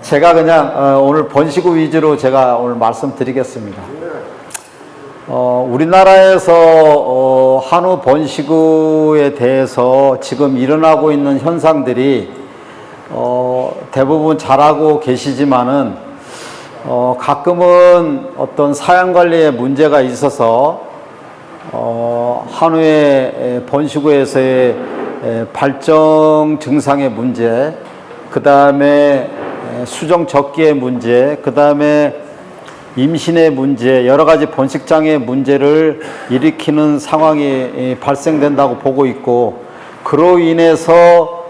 제가 그냥 오늘 번시구 위주로 제가 오늘 말씀드리겠습니다. 우리나라에서 한우 번시구에 대해서 지금 일어나고 있는 현상들이 대부분 잘하고 계시지만은 가끔은 어떤 사양 관리에 문제가 있어서 한우의 번시구에서의 발정 증상의 문제, 그 다음에 수정 적기의 문제, 그 다음에 임신의 문제, 여러 가지 번식장애 문제를 일으키는 상황이 발생된다고 보고 있고, 그로 인해서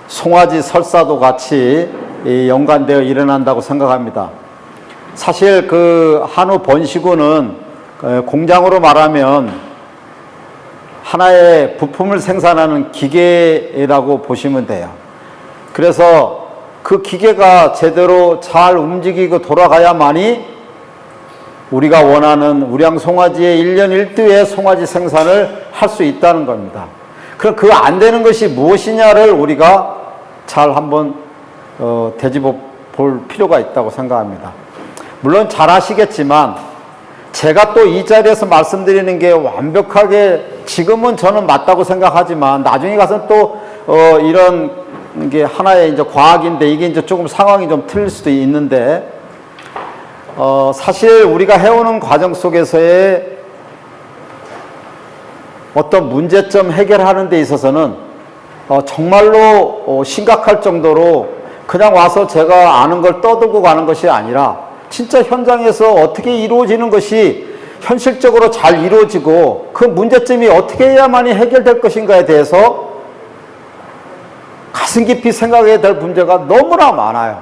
송아지 설사도 같이 연관되어 일어난다고 생각합니다. 사실 그 한우 번시구는 공장으로 말하면 하나의 부품을 생산하는 기계라고 보시면 돼요. 그래서 그 기계가 제대로 잘 움직이고 돌아가야만이 우리가 원하는 우량 송아지의 1년 1두의 송아지 생산을 할 수 있다는 겁니다. 그럼 그 안 되는 것이 무엇이냐를 우리가 잘 한번 되짚어 볼 필요가 있다고 생각합니다. 물론 잘 아시겠지만 제가 또 이 자리에서 말씀드리는 게 완벽하게 지금은 저는 맞다고 생각하지만 나중에 가서 또 이런 게 하나의 이제 과학인데 이게 이제 조금 상황이 좀 틀릴 수도 있는데 사실 우리가 해오는 과정 속에서의 어떤 문제점 해결하는 데 있어서는 정말로 심각할 정도로 그냥 와서 제가 아는 걸 떠들고 가는 것이 아니라 진짜 현장에서 어떻게 이루어지는 것이 현실적으로 잘 이루어지고 그 문제점이 어떻게 해야만이 해결될 것인가에 대해서 가슴 깊이 생각해야 될 문제가 너무나 많아요.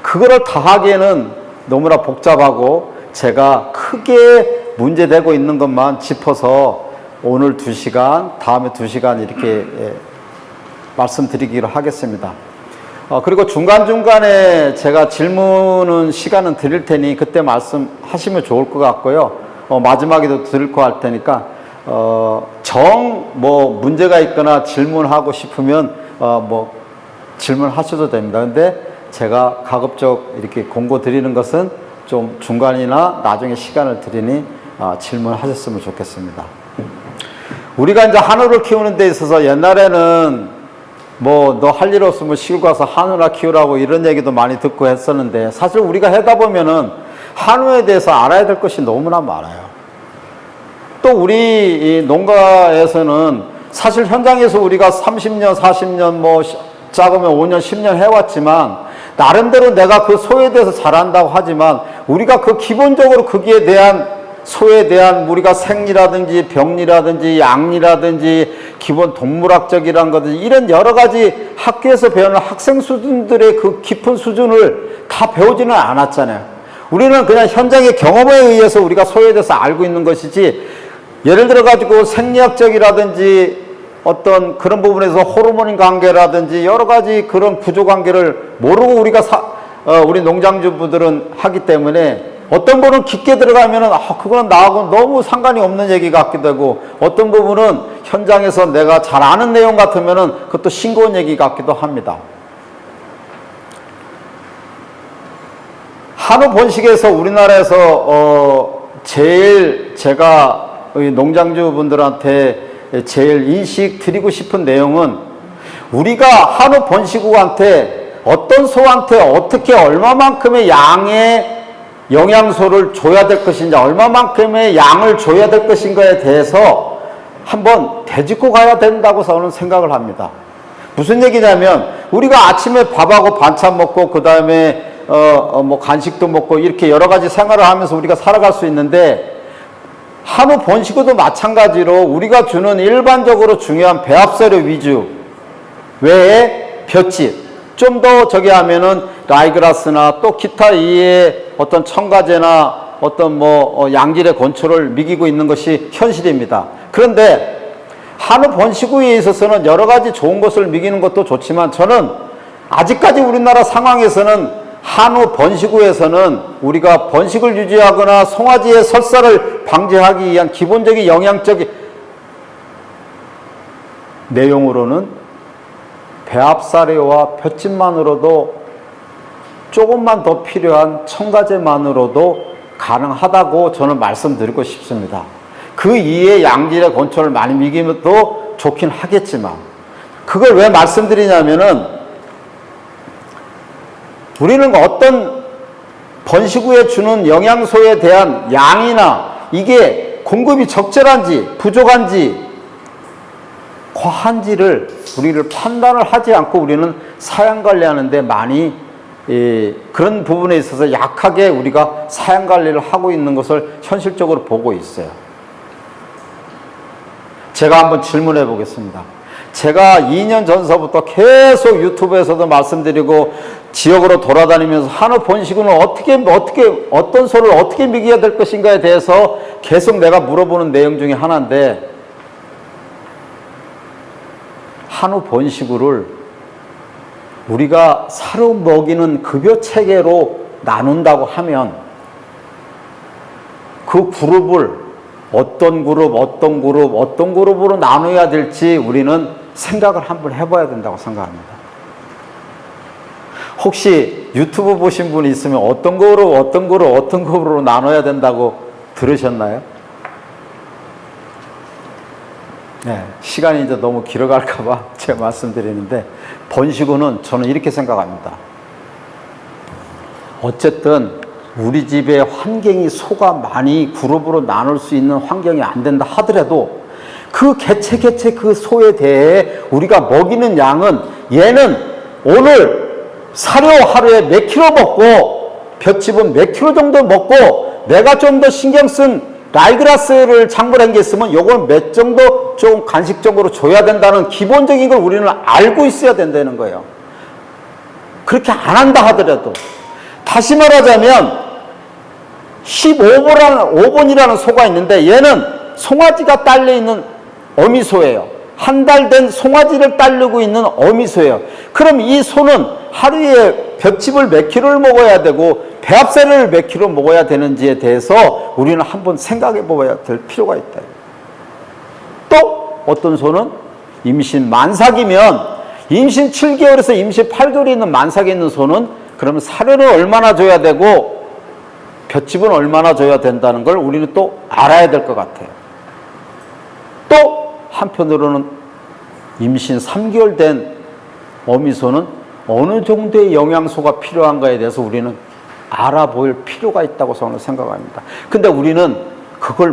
그거를 다 하기에는 너무나 복잡하고 제가 크게 문제되고 있는 것만 짚어서 오늘 2시간, 다음에 2시간 이렇게 말씀드리기로 하겠습니다. 그리고 중간중간에 제가 질문은 시간은 드릴 테니 그때 말씀하시면 좋을 것 같고요. 마지막에도 드릴 거 할 테니까 문제가 있거나 질문하고 싶으면 질문하셔도 됩니다. 근데 제가 가급적 이렇게 공고 드리는 것은 좀 중간이나 나중에 시간을 드리니 질문하셨으면 좋겠습니다. 우리가 이제 한우를 키우는 데 있어서 옛날에는 너 할 일 없으면 시골 가서 한우나 키우라고 이런 얘기도 많이 듣고 했었는데 사실 우리가 하다 보면은 한우에 대해서 알아야 될 것이 너무나 많아요. 또 우리 이 농가에서는 사실 현장에서 우리가 30년, 40년, 작으면 5년, 10년 해왔지만, 나름대로 내가 그 소에 대해서 잘한다고 하지만, 우리가 그 기본적으로 거기에 대한, 소에 대한 우리가 생리라든지 병리라든지 양리라든지 기본 동물학적이란 것들, 이런 여러 가지 학교에서 배우는 학생 수준들의 그 깊은 수준을 다 배우지는 않았잖아요. 우리는 그냥 현장의 경험에 의해서 우리가 소에 대해서 알고 있는 것이지, 예를 들어가지고 생리학적이라든지 어떤 그런 부분에서 호르몬 관계라든지 여러 가지 그런 구조 관계를 모르고 우리가 우리 농장주부들은 하기 때문에 어떤 부분은 깊게 들어가면은 그건 나하고 너무 상관이 없는 얘기 같기도 하고 어떤 부분은 현장에서 내가 잘 아는 내용 같으면은 그것도 싱거운 얘기 같기도 합니다. 한우 번식에서 우리나라에서 제일 제가 농장주분들한테 제일 인식 드리고 싶은 내용은 우리가 한우 번식구한테 어떤 소한테 어떻게 얼마만큼의 양의 영양소를 줘야 될 것인지 얼마만큼의 양을 줘야 될 것인가에 대해서 한번 되짚고 가야 된다고 저는 생각을 합니다. 무슨 얘기냐면 우리가 아침에 밥하고 반찬 먹고 그 다음에 간식도 먹고 이렇게 여러 가지 생활을 하면서 우리가 살아갈 수 있는데 한우 번식구도 마찬가지로 우리가 주는 일반적으로 중요한 배합사료 위주 외에 볏짚, 좀 더 저기 하면은 라이그라스나 또 기타 이의 어떤 첨가제나 어떤 양질의 건초를 미기고 있는 것이 현실입니다. 그런데 한우 번식구에 있어서는 여러 가지 좋은 것을 미기는 것도 좋지만 저는 아직까지 우리나라 상황에서는 한우 번식구에서는 우리가 번식을 유지하거나 송아지의 설사를 방지하기 위한 기본적인 영양적인 내용으로는 배합사료와 볏짚만으로도 조금만 더 필요한 첨가제만으로도 가능하다고 저는 말씀드리고 싶습니다. 그 이외에 양질의 건초를 많이 먹이면 또 좋긴 하겠지만, 그걸 왜 말씀드리냐면은 우리는 어떤 번식 후에 주는 영양소에 대한 양이나 이게 공급이 적절한지 부족한지 과한지를 우리를 판단을 하지 않고 우리는 사양 관리하는데 많이 그런 부분에 있어서 약하게 우리가 사양 관리를 하고 있는 것을 현실적으로 보고 있어요. 제가 한번 질문해 보겠습니다. 제가 2년 전서부터 계속 유튜브에서도 말씀드리고 지역으로 돌아다니면서 한우 번식은 어떤 소를 어떻게 먹여야 될 것인가에 대해서 계속 내가 물어보는 내용 중에 하나인데, 한우 번식을 우리가 사료 먹이는 급여 체계로 나눈다고 하면 그 그룹을 어떤 그룹으로 나눠야 될지 우리는 생각을 한번 해봐야 된다고 생각합니다. 혹시 유튜브 보신 분이 있으면 어떤 그룹으로 나눠야 된다고 들으셨나요? 네, 시간이 이제 너무 길어갈까봐 제가 말씀드리는데, 번식우는 저는 이렇게 생각합니다. 어쨌든 우리 집의 환경이 소가 많이 그룹으로 나눌 수 있는 환경이 안 된다 하더라도 그 개체 그 소에 대해 우리가 먹이는 양은, 얘는 오늘 사료 하루에 몇 킬로 먹고 볏짚은 몇 킬로 정도 먹고 내가 좀 더 신경 쓴 라이그라스를 장물한 게 있으면 요걸 몇 정도 좀 간식적으로 줘야 된다는 기본적인 걸 우리는 알고 있어야 된다는 거예요. 그렇게 안 한다 하더라도. 다시 말하자면 15번이라는 소가 있는데 얘는 송아지가 딸려있는 어미소예요. 한 달 된 송아지를 딸리고 있는 어미소예요. 그럼 이 소는 하루에 볏짚을 몇 킬로를 먹어야 되고 배합사료를 몇 킬로 먹어야 되는지에 대해서 우리는 한번 생각해 봐야 될 필요가 있다. 또 어떤 소는 임신 만삭이면 임신 7개월에서 임신 8개월에 있는 만삭에 있는 소는 그러면 사료를 얼마나 줘야 되고 볏짚은 얼마나 줘야 된다는 걸 우리는 또 알아야 될 것 같아요. 또 한편으로는 임신 3개월 된 어미소는 어느 정도의 영양소가 필요한가에 대해서 우리는 알아볼 필요가 있다고 저는 생각합니다. 근데 우리는 그걸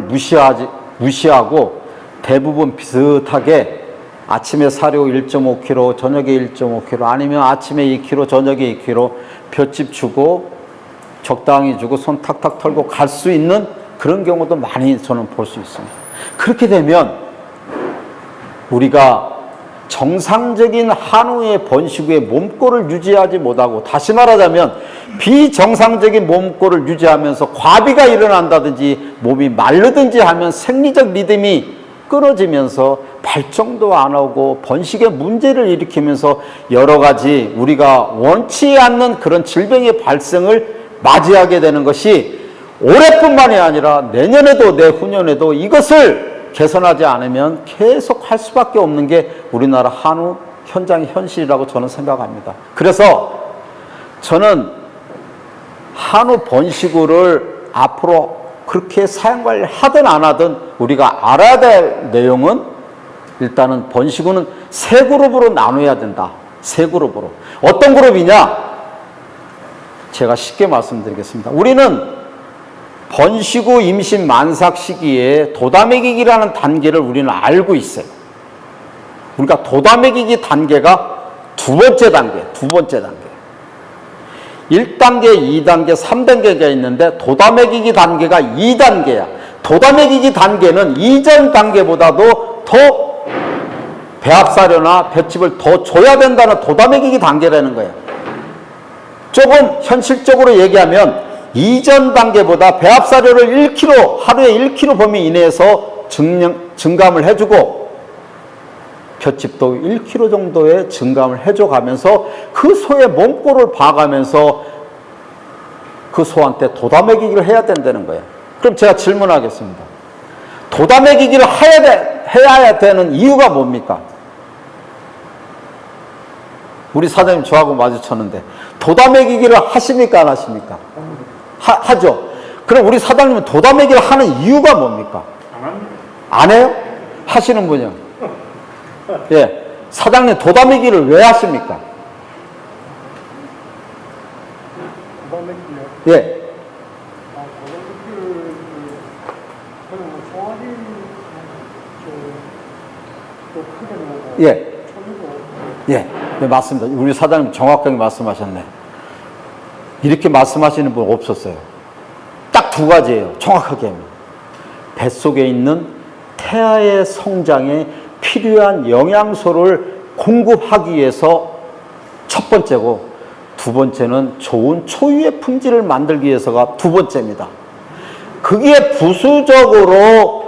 무시하고 대부분 비슷하게 아침에 사료 1.5kg, 저녁에 1.5kg, 아니면 아침에 2kg, 저녁에 2kg 볏짚 주고 적당히 주고 손 탁탁 털고 갈 수 있는 그런 경우도 많이 저는 볼 수 있습니다. 그렇게 되면 우리가 정상적인 한우의 번식 후에 몸꼴을 유지하지 못하고, 다시 말하자면 비정상적인 몸꼴을 유지하면서 과비가 일어난다든지 몸이 마르든지 하면 생리적 리듬이 끊어지면서 발정도 안 하고 번식에 문제를 일으키면서 여러 가지 우리가 원치 않는 그런 질병의 발생을 맞이하게 되는 것이 올해뿐만이 아니라 내년에도 내후년에도 이것을 개선하지 않으면 계속 할 수밖에 없는 게 우리나라 한우 현장의 현실이라고 저는 생각합니다. 그래서 저는 한우 번식우를 앞으로 그렇게 사용관리를 하든 안 하든 우리가 알아야 될 내용은, 일단은 번식우는 세 그룹으로 나눠야 된다. 세 그룹으로. 어떤 그룹이냐? 제가 쉽게 말씀드리겠습니다. 우리는 번식 후 임신 만삭 시기에 도다먹이기라는 단계를 우리는 알고 있어요. 우리가 도다먹이기 단계가 두 번째 단계. 1단계, 2단계, 3단계가 있는데 도다먹이기 단계가 2단계야. 도다먹이기 단계는 이전 단계보다도 더 배합사료나 볏짚을 더 줘야 된다는 도다먹이기 단계라는 거예요. 조금 현실적으로 얘기하면 이전 단계보다 배합사료를 1kg, 하루에 1kg 범위 이내에서 증감을 해주고 볏짚도 1kg 정도의 증감을 해줘가면서 그 소의 몸꼴을 봐가면서 그 소한테 도다먹이기를 해야 된다는 거예요. 그럼 제가 질문하겠습니다. 도다먹이기를 해야 되는 이유가 뭡니까? 우리 사장님 저하고 마주쳤는데 도다매기기를 하십니까 안 하십니까? 하죠. 그럼 우리 사장님은 도다매기를 하는 이유가 뭡니까? 안 합니다. 안 해요? 하시는 분이요. 예, 사장님 도다매기를 왜 하십니까? 도다매기요? 예. 도다매기를 저는 송아지 또 크게 나고 예. 초리도 예, 네, 맞습니다. 우리 사장님 정확하게 말씀하셨네. 이렇게 말씀하시는 분 없었어요. 딱 두 가지예요. 정확하게 하면. 뱃속에 있는 태아의 성장에 필요한 영양소를 공급하기 위해서 첫 번째고, 두 번째는 좋은 초유의 품질을 만들기 위해서가 두 번째입니다. 그게 부수적으로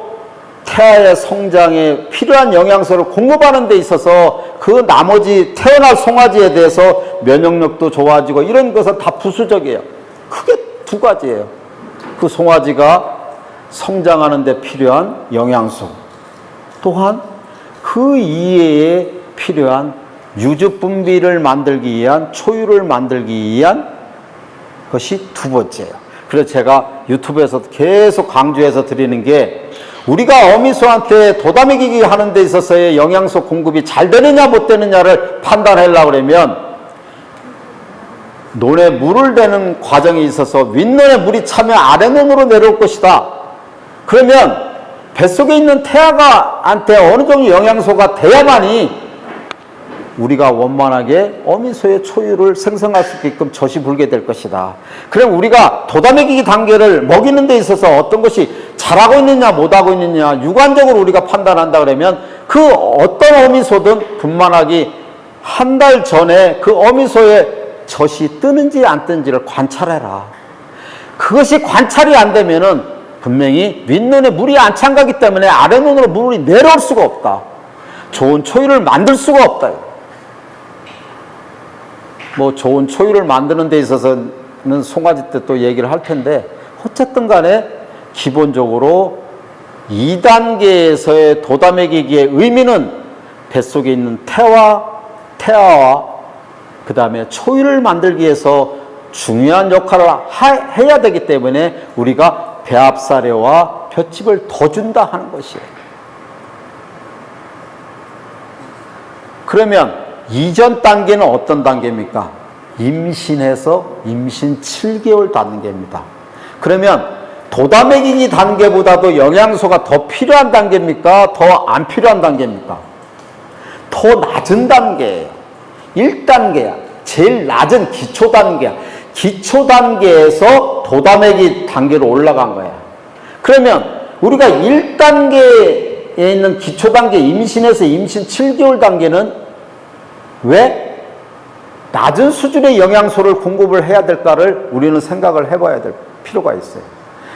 태아의 성장에 필요한 영양소를 공급하는 데 있어서 그 나머지 태어날 송아지에 대해서 면역력도 좋아지고 이런 것은 다 부수적이에요. 크게 두 가지예요. 그 송아지가 성장하는 데 필요한 영양소, 또한 그 이외에 필요한 유주분비를 만들기 위한, 초유를 만들기 위한 것이 두 번째예요. 그래서 제가 유튜브에서 계속 강조해서 드리는 게, 우리가 어미소한테 도다매기기 하는 데 있어서의 영양소 공급이 잘 되느냐 못 되느냐를 판단하려고 그러면, 논에 물을 대는 과정에 있어서 윗논에 물이 차면 아랫논으로 내려올 것이다. 그러면 뱃속에 있는 태아가한테 어느 정도 영양소가 돼야만이 우리가 원만하게 어미소의 초유를 생성할 수 있게끔 젖이 불게 될 것이다. 그럼 우리가 도다매기기 단계를 먹이는 데 있어서 어떤 것이 잘하고 있느냐 못하고 있느냐 유관적으로 우리가 판단한다 그러면, 그 어떤 어미소든 분만하기 한 달 전에 그 어미소에 젖이 뜨는지 안 뜨는지를 관찰해라. 그것이 관찰이 안 되면은 분명히 윗눈에 물이 안 찬 거기 때문에 아랫눈으로 물이 내려올 수가 없다. 좋은 초유를 만들 수가 없다. 뭐 좋은 초유를 만드는 데 있어서는 송아지 때 또 얘기를 할 텐데, 어쨌든 간에 기본적으로 2단계에서의 도다매기기의 의미는 뱃속에 있는 태아와 그 다음에 초유를 만들기 위해서 중요한 역할을 해야 되기 때문에 우리가 배합사료와 볏짚을 더 준다 하는 것이에요. 그러면 이전 단계는 어떤 단계입니까? 임신해서 임신 7개월 단계입니다. 그러면 도다매기기 단계보다도 영양소가 더 필요한 단계입니까? 더 안 필요한 단계입니까? 더 낮은 단계예요. 1단계야. 제일 낮은 기초 단계야. 기초 단계에서 도다매기 단계로 올라간 거야. 그러면 우리가 1단계에 있는 기초 단계 임신에서 임신 7개월 단계는 왜 낮은 수준의 영양소를 공급을 해야 될까를 우리는 생각을 해봐야 될 필요가 있어요.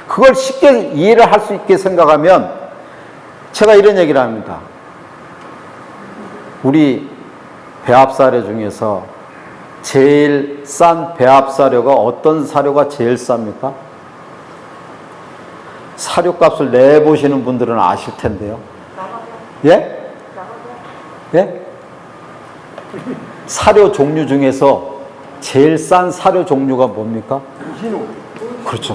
그걸 쉽게 이해를 할 수 있게 생각하면, 제가 이런 얘기를 합니다. 우리 배합사료 중에서 제일 싼 배합사료가 어떤 사료가 제일 쌉니까? 사료값을 내보시는 분들은 아실 텐데요. 예? 예? 사료 종류 중에서 제일 싼 사료 종류가 뭡니까? 신호. 그렇죠.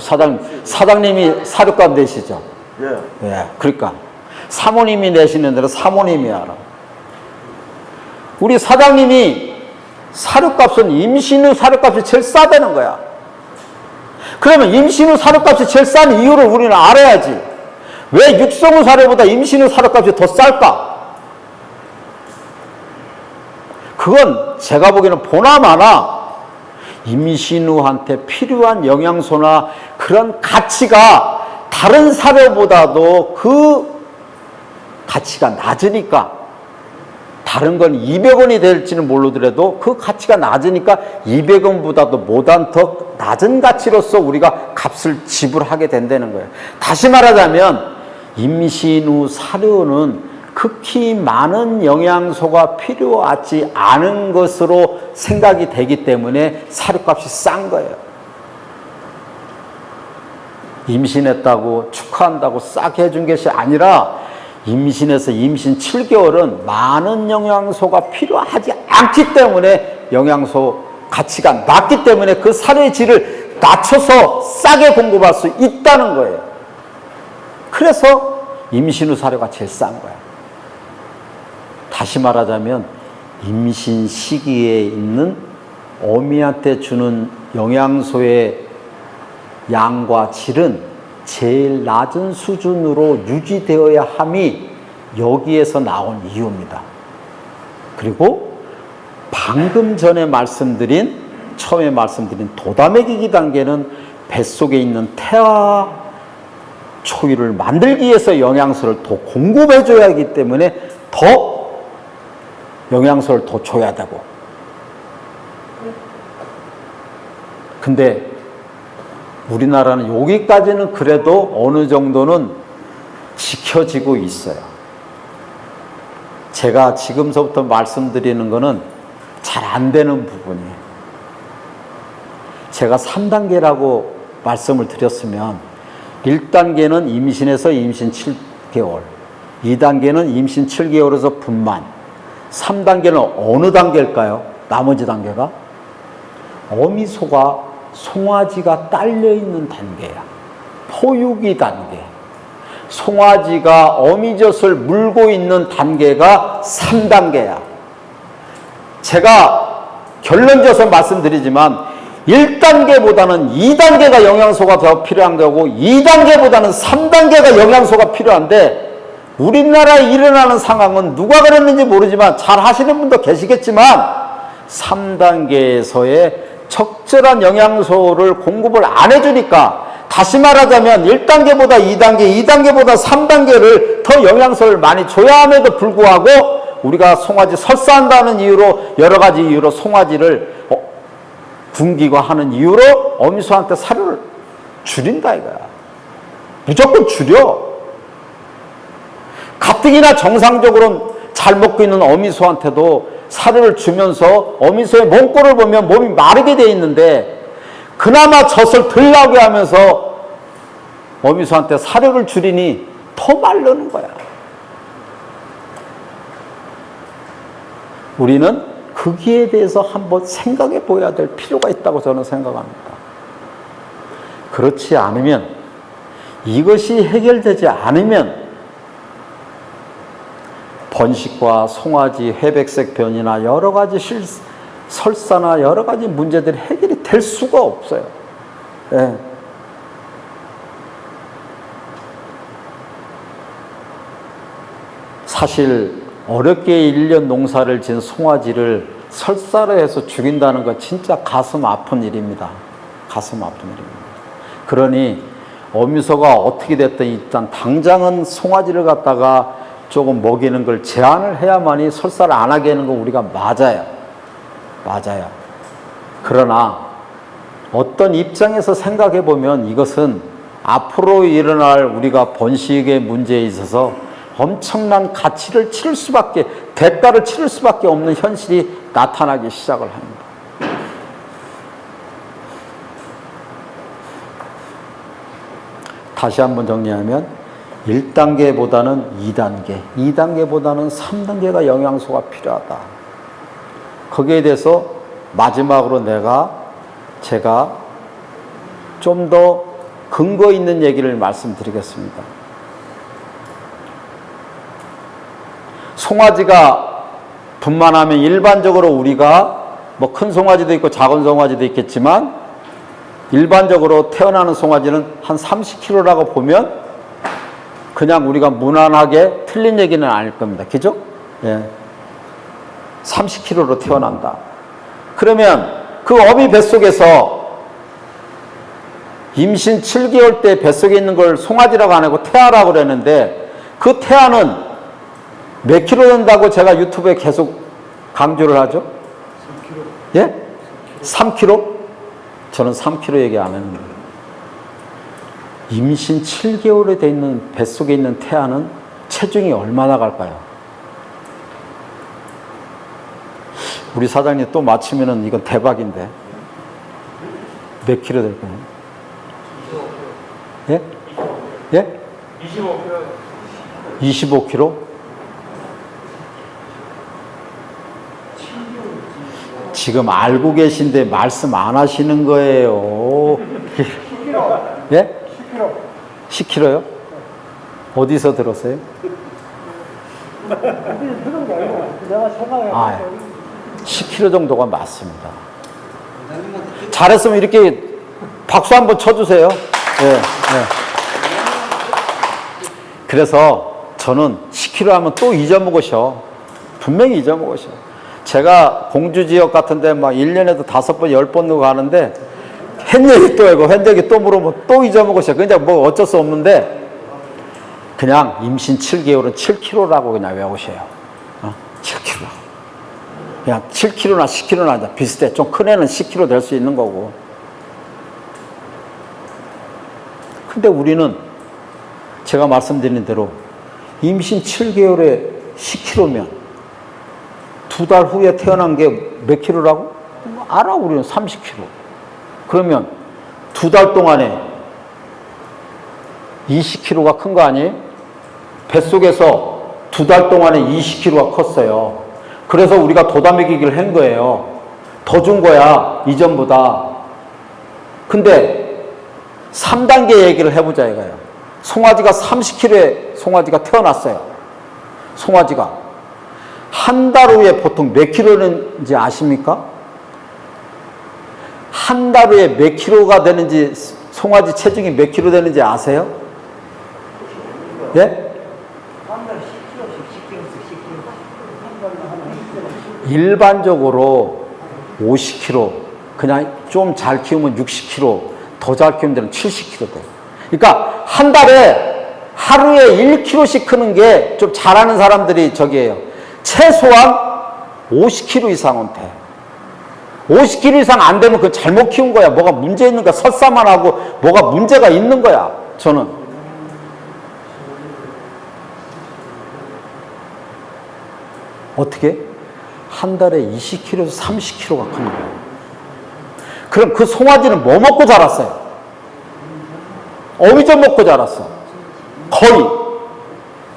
사장님이 사료값 내시죠? 예. 예. 그러니까 사모님이 내시는 대로 사모님이 알아. 우리 사장님이 사료값은 임신 후 사료값이 제일 싸다는 거야. 그러면 임신 후 사료값이 제일 싼 이유를 우리는 알아야지. 왜 육성 후 사료보다 임신 후 사료값이 더 쌀까? 그건 제가 보기에는 보나마나 임신 후한테 필요한 영양소나 그런 가치가 다른 사료보다도 그 가치가 낮으니까, 다른 건 200원이 될지는 모르더라도 그 가치가 낮으니까 200원보다도 못한 더 낮은 가치로서 우리가 값을 지불하게 된다는 거예요. 다시 말하자면 임신 후 사료는 극히 많은 영양소가 필요하지 않은 것으로 생각이 되기 때문에 사료값이 싼 거예요. 임신했다고 축하한다고 싸게 해준 것이 아니라, 임신해서 임신 7개월은 많은 영양소가 필요하지 않기 때문에 영양소 가치가 낮기 때문에 그 사료의 질을 낮춰서 싸게 공급할 수 있다는 거예요. 그래서 임신 후 사료가 제일 싼 거야. 다시 말하자면 임신 시기에 있는 어미한테 주는 영양소의 양과 질은 제일 낮은 수준으로 유지되어야 함이 여기에서 나온 이유입니다. 그리고 방금 전에 처음에 말씀드린 도다먹이기 단계는 뱃속에 있는 태아 초유를 만들기 위해서 영양소를 더 공급해줘야 하기 때문에 더 영양소를 더 줘야 되고. 근데 우리나라는 여기까지는 그래도 어느 정도는 지켜지고 있어요. 제가 지금서부터 말씀드리는 거는 잘 안 되는 부분이에요. 제가 3단계라고 말씀을 드렸으면 1단계는 임신해서 임신 7개월, 2단계는 임신 7개월에서 분만, 3단계는 어느 단계일까요? 나머지 단계가? 어미소가 송아지가 딸려있는 단계야. 포유기 단계. 송아지가 어미젖을 물고 있는 단계가 3단계야. 제가 결론져서 말씀드리지만 1단계보다는 2단계가 영양소가 더 필요한 거고 2단계보다는 3단계가 영양소가 필요한데 우리나라에 일어나는 상황은 누가 그랬는지 모르지만 잘 하시는 분도 계시겠지만 3단계에서의 적절한 영양소를 공급을 안 해주니까 다시 말하자면 1단계보다 2단계, 2단계보다 3단계를 더 영양소를 많이 줘야 함에도 불구하고 우리가 송아지 설사한다는 이유로 여러 가지 이유로 송아지를 굶기고 하는 이유로 어미소한테 사료를 줄인다 이거야. 무조건 줄여. 가뜩이나 정상적으로 잘 먹고 있는 어미소한테도 사료를 주면서 어미소의 몸꼴을 보면 몸이 마르게 돼 있는데 그나마 젖을 덜 나오게 하면서 어미소한테 사료를 줄이니 더 마르는 거야. 우리는 거기에 대해서 한번 생각해 보아야 될 필요가 있다고 저는 생각합니다. 그렇지 않으면, 이것이 해결되지 않으면 번식과 송아지 회백색 변이나 여러 가지 설사나 여러 가지 문제들이 해결이 될 수가 없어요. 예. 사실 어렵게 1년 농사를 지은 송아지를 설사를 해서 죽인다는 건 진짜 가슴 아픈 일입니다. 가슴 아픈 일입니다. 그러니 어미소가 어떻게 됐든 일단 당장은 송아지를 갖다가 조금 먹이는 걸 제한을 해야만이 설사를 안 하게 하는 건 우리가 맞아요. 맞아요. 그러나 어떤 입장에서 생각해 보면 이것은 앞으로 일어날 우리가 번식의 문제에 있어서 엄청난 가치를 치를 수밖에, 대가를 치를 수밖에 없는 현실이 나타나기 시작을 합니다. 다시 한번 정리하면 1단계보다는 2단계, 2단계보다는 3단계가 영양소가 필요하다. 거기에 대해서 마지막으로 제가 좀 더 근거 있는 얘기를 말씀드리겠습니다. 송아지가 분만하면 일반적으로 우리가 뭐 큰 송아지도 있고 작은 송아지도 있겠지만 일반적으로 태어나는 송아지는 한 30kg라고 보면 그냥 우리가 무난하게 틀린 얘기는 아닐 겁니다. 그죠? 예. 30kg로 태어난다. 그러면 그 어미 뱃속에서 임신 7개월 때 뱃속에 있는 걸 송아지라고 안 하고 태아라고 그랬는데 그 태아는 몇 킬로 된다고 제가 유튜브에 계속 강조를 하죠? 3kg. 예? 3kg? 저는 3kg 얘기 안 했는데. 임신 7개월에 돼 있는 뱃속에 있는 태아는 체중이 얼마나 갈까요? 우리 사장님 또 맞추면은 이건 대박인데. 몇 킬로 될까요? 25kg. 예? 예? 25kg. 25kg? 지금 알고 계신데 말씀 안 하시는 거예요. 10kg. 예? 10kg. 10kg요? 어디서 들었어요? 우리는 들은 게 아니고 내가 생각해. 아, 10kg 정도가 맞습니다. 잘했으면 이렇게 박수 한번 쳐주세요. 예, 예. 그래서 저는 10kg 하면 또 잊어먹으셔. 분명히 잊어먹으셔. 제가 공주 지역 같은데 막 1년에도 5번, 10번 가는데 한 얘기 또 하고 한 얘기 또 물어보면 또 잊어먹으셔. 그냥 뭐 어쩔 수 없는데 그냥 임신 7개월은 7kg라고 그냥 외우셔요. 7kg. 그냥 7kg나 10kg나 비슷해. 좀 큰 애는 10kg 될 수 있는 거고. 근데 우리는 제가 말씀드린 대로 임신 7개월에 10kg면 2달 후에 태어난 게 몇 킬로라고? 알아, 우리는 30kg. 그러면 2달 동안에 20kg가 큰 거 아니에요? 뱃속에서 2달 동안에 20kg가 컸어요. 그래서 우리가 도다먹이기를 한 거예요. 더 준 거야, 이전보다. 근데 3단계 얘기를 해보자 이거예요. 송아지가 30kg에 송아지가 태어났어요. 송아지가. 한 달 후에 보통 몇 킬로인지 아십니까? 한 달 후에 몇 킬로가 되는지, 송아지 체중이 몇 킬로 되는지 아세요? 예? 한 달에 10kg씩 10kg씩 10kg. 일반적으로 50kg, 그냥 좀 잘 키우면 60kg, 더 잘 키우면 되는 70kg 돼요. 그러니까 한 달에 하루에 1kg씩 크는 게 좀 잘하는 사람들이 저기예요. 최소한 50kg 이상은 돼. 50kg 이상 안 되면 그건 잘못 키운 거야. 뭐가 문제 있는 거야. 설사만 하고 뭐가 문제가 있는 거야. 저는. 어떻게? 한 달에 20kg에서 30kg가 큰 거예요. 그럼 그 송아지는 뭐 먹고 자랐어요? 어미전 먹고 자랐어. 거의.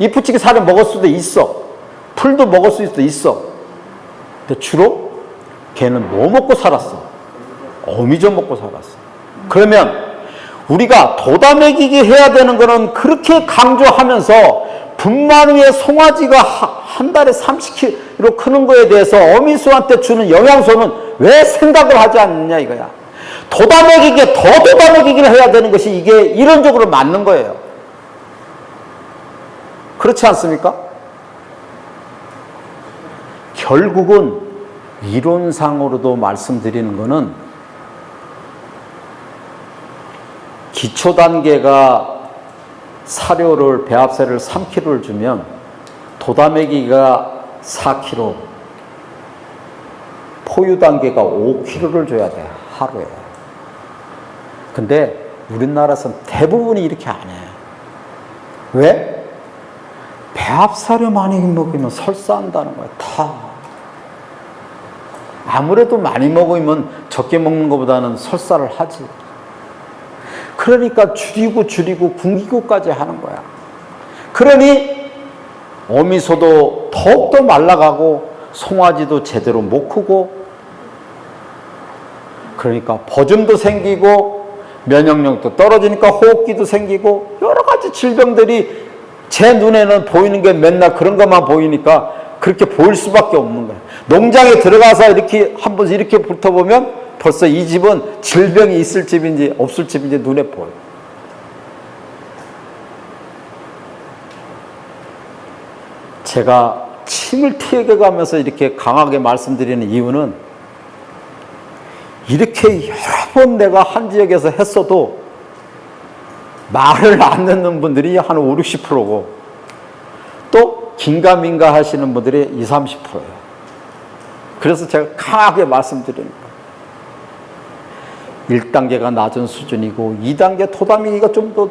이프치기 살을 먹을 수도 있어. 풀도 먹을 수도 있어. 근데 주로 걔는 뭐 먹고 살았어? 어미전 먹고 살았어. 그러면 우리가 도다먹이기 해야 되는 거는 그렇게 강조하면서 분만 후에 송아지가 한 달에 30kg 크는 거에 대해서 어미수한테 주는 영양소는 왜 생각을 하지 않느냐 이거야. 도다먹이기에 더 도다먹이기를 해야 되는 것이 이게 이론적으로 맞는 거예요. 그렇지 않습니까? 결국은 이론상으로도 말씀드리는 거는 기초 단계가 사료를 배합세를 3kg를 주면 도다먹이가 4kg, 포유 단계가 5kg를 줘야 돼, 하루에. 근데 우리나라에서는 대부분이 이렇게 안 해. 왜? 배합사료 많이 먹으면 설사한다는 거야, 다. 아무래도 많이 먹으면 적게 먹는 것보다는 설사를 하지. 그러니까 줄이고 굶기고까지 하는 거야. 그러니 어미소도 더욱더 말라가고 송아지도 제대로 못 크고, 그러니까 버즘도 생기고 면역력도 떨어지니까 호흡기도 생기고 여러 가지 질병들이 제 눈에는 보이는 게 맨날 그런 것만 보이니까 그렇게 보일 수밖에 없는 거예요. 농장에 들어가서 이렇게 한번 이렇게 붙어보면 벌써 이 집은 질병이 있을 집인지 없을 집인지 눈에 보여요. 제가 침을 튀겨가면서 이렇게 강하게 말씀드리는 이유는 이렇게 여러 번 내가 한 지역에서 했어도 말을 안 듣는 분들이 한 5, 60%고 또 긴가민가 하시는 분들이 20, 30%예요. 그래서 제가 강하게 말씀드리는 거예요. 1단계가 낮은 수준이고 2단계 도다미기가 좀 더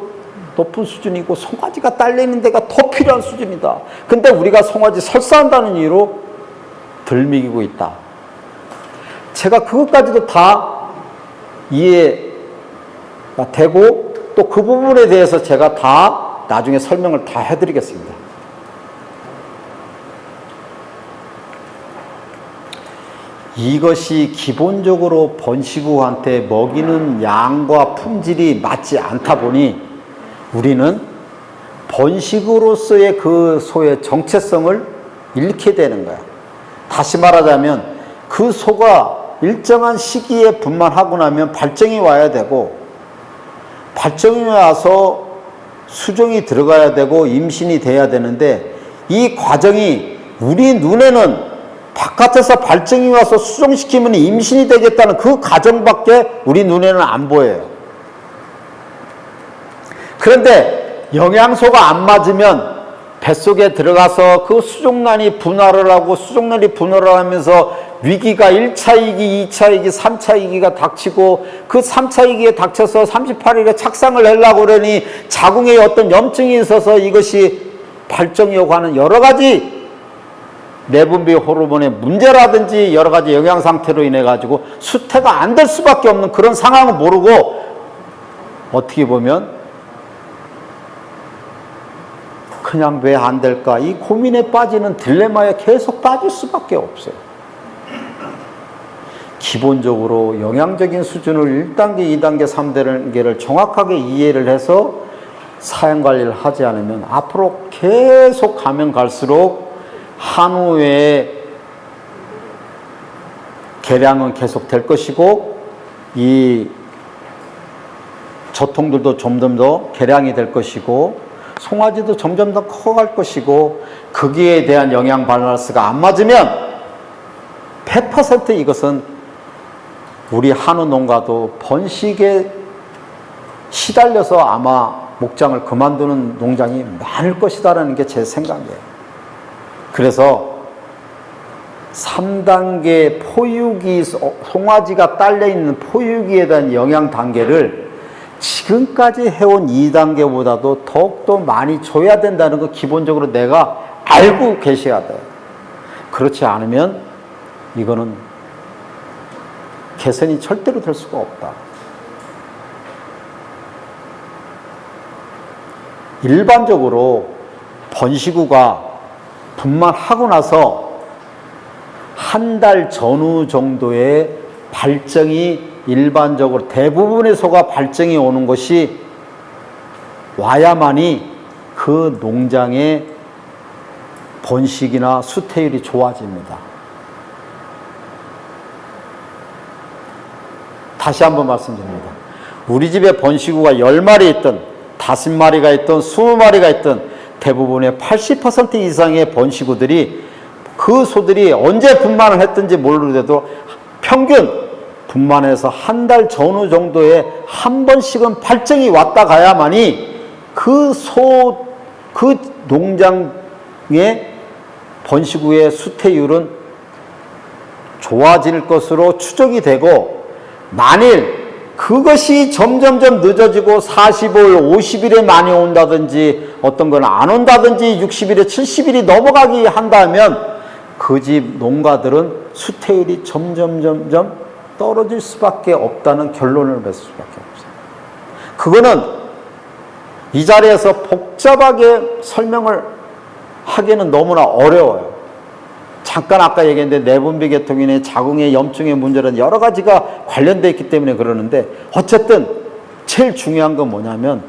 높은 수준이고 송아지가 딸리는 데가 더 필요한 수준이다. 근데 우리가 송아지 설사한다는 이유로 덜 먹이고 있다. 제가 그것까지도 다 이해가 되고 또 그 부분에 대해서 제가 다 나중에 설명을 다 해드리겠습니다. 이것이 기본적으로 번식우한테 먹이는 양과 품질이 맞지 않다 보니 우리는 번식우로서의 그 소의 정체성을 잃게 되는 거야. 다시 말하자면 그 소가 일정한 시기에 분만하고 나면 발정이 와야 되고, 발정이 와서 수정이 들어가야 되고 임신이 돼야 되는데, 이 과정이 우리 눈에는 바깥에서 발정이 와서 수정시키면 임신이 되겠다는 그 과정밖에 우리 눈에는 안 보여요. 그런데 영양소가 안 맞으면 뱃속에 들어가서 그 수족란이 분할을 하고, 수족란이 분할을 하면서 위기가 1차 위기, 2차 위기, 3차 위기가 닥치고, 그 3차 위기에 닥쳐서 38일에 착상을 하려고 그러니 자궁에 어떤 염증이 있어서 이것이 발정이 오고 하는 여러 가지 내분비 호르몬의 문제라든지 여러 가지 영양 상태로 인해 가지고 수태가 안 될 수밖에 없는 그런 상황을 모르고, 어떻게 보면 그냥 왜 안 될까 이 고민에 빠지는 딜레마에 계속 빠질 수밖에 없어요. 기본적으로 영양적인 수준을 1단계, 2단계, 3단계를 정확하게 이해를 해서 사용관리를 하지 않으면 앞으로 계속 가면 갈수록 한우의 개량은 계속 될 것이고, 이 젖통들도 점점 더 개량이 될 것이고, 송아지도 점점 더 커갈 것이고, 거기에 대한 영양 밸런스가 안 맞으면 100% 이것은 우리 한우 농가도 번식에 시달려서 아마 목장을 그만두는 농장이 많을 것이다라는 게 제 생각이에요. 그래서 3단계 포유기, 송아지가 딸려있는 포유기에 대한 영양 단계를 지금까지 해온 2단계보다도 더욱더 많이 줘야 된다는 거 기본적으로 내가 알고 계셔야 돼요. 그렇지 않으면 이거는 개선이 절대로 될 수가 없다. 일반적으로 번식우가 분만하고 나서 한 달 전후 정도의 발정이 일반적으로 대부분의 소가 발정이 오는 것이 와야만이 그 농장의 번식이나 수태율이 좋아집니다. 다시 한번 말씀드립니다. 우리 집에 번식우가 10마리 있든 5마리가 있든 20마리가 있든 대부분의 80% 이상의 번식우들이, 그 소들이 언제 분만을 했든지 모르더라도 평균 분만해서 한 달 전후 정도에 한 번씩은 발정이 왔다 가야만이 그 농장의 번식우의 수태율은 좋아질 것으로 추정이 되고, 만일 그것이 점점점 늦어지고 45일, 50일에 많이 온다든지 어떤 건 안 온다든지 60일에 70일이 넘어가기 한다면 그 집 농가들은 수태율이 점점 떨어질 수밖에 없다는 결론을 맺을 수밖에 없어요. 그거는 이 자리에서 복잡하게 설명을 하기는 너무나 어려워요. 잠깐 아까 얘기했는데 내분비 계통이나 자궁의 염증의 문제라는 여러 가지가 관련되어 있기 때문에 그러는데, 어쨌든 제일 중요한 건 뭐냐면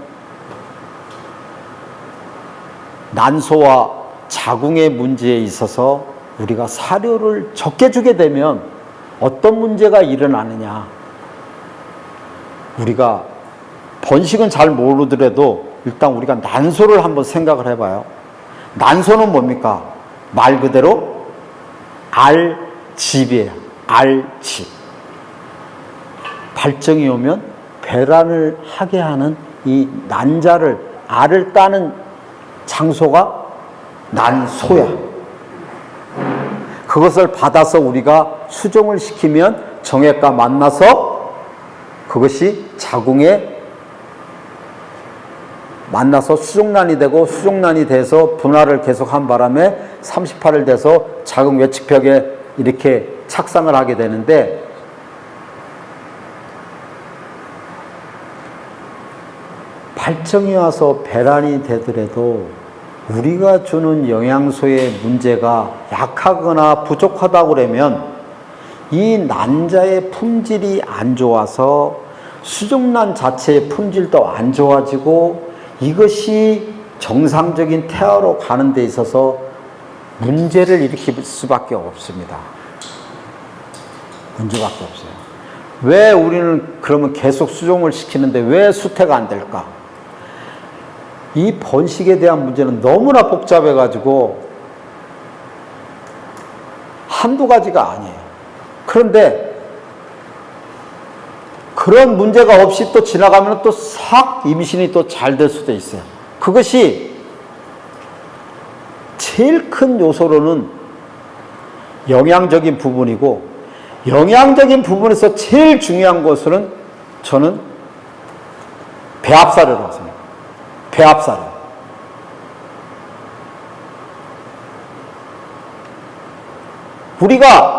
난소와 자궁의 문제에 있어서 우리가 사료를 적게 주게 되면 어떤 문제가 일어나느냐. 우리가 번식은 잘 모르더라도 일단 우리가 난소를 한번 생각을 해봐요. 난소는 뭡니까? 말 그대로 알집이에요. 알집. 발정이 오면 배란을 하게 하는 이 난자를, 알을 따는 장소가 난소야. 그것을 받아서 우리가 수정을 시키면 정액과 만나서 그것이 자궁에 만나서 수족란이 되고, 수족란이 돼서 분할을 계속한 바람에 38일 돼서 자궁 외측벽에 이렇게 착상을 하게 되는데, 발정이 와서 배란이 되더라도 우리가 주는 영양소의 문제가 약하거나 부족하다고 그러면 이 난자의 품질이 안 좋아서 수족란 자체의 품질도 안 좋아지고 이것이 정상적인 태아로 가는 데 있어서 문제를 일으킬 수밖에 없습니다. 문제밖에 없어요. 왜 우리는 그러면 계속 수종을 시키는데 왜 수태가 안 될까? 이 번식에 대한 문제는 너무나 복잡해가지고 한두 가지가 아니에요. 그런데 그런 문제가 없이 또 지나가면 또 싹 임신이 또 잘 될 수도 있어요. 그것이 제일 큰 요소로는 영양적인 부분이고, 영양적인 부분에서 제일 중요한 것은 저는 배합사료라고 생각해요. 배합사료. 우리가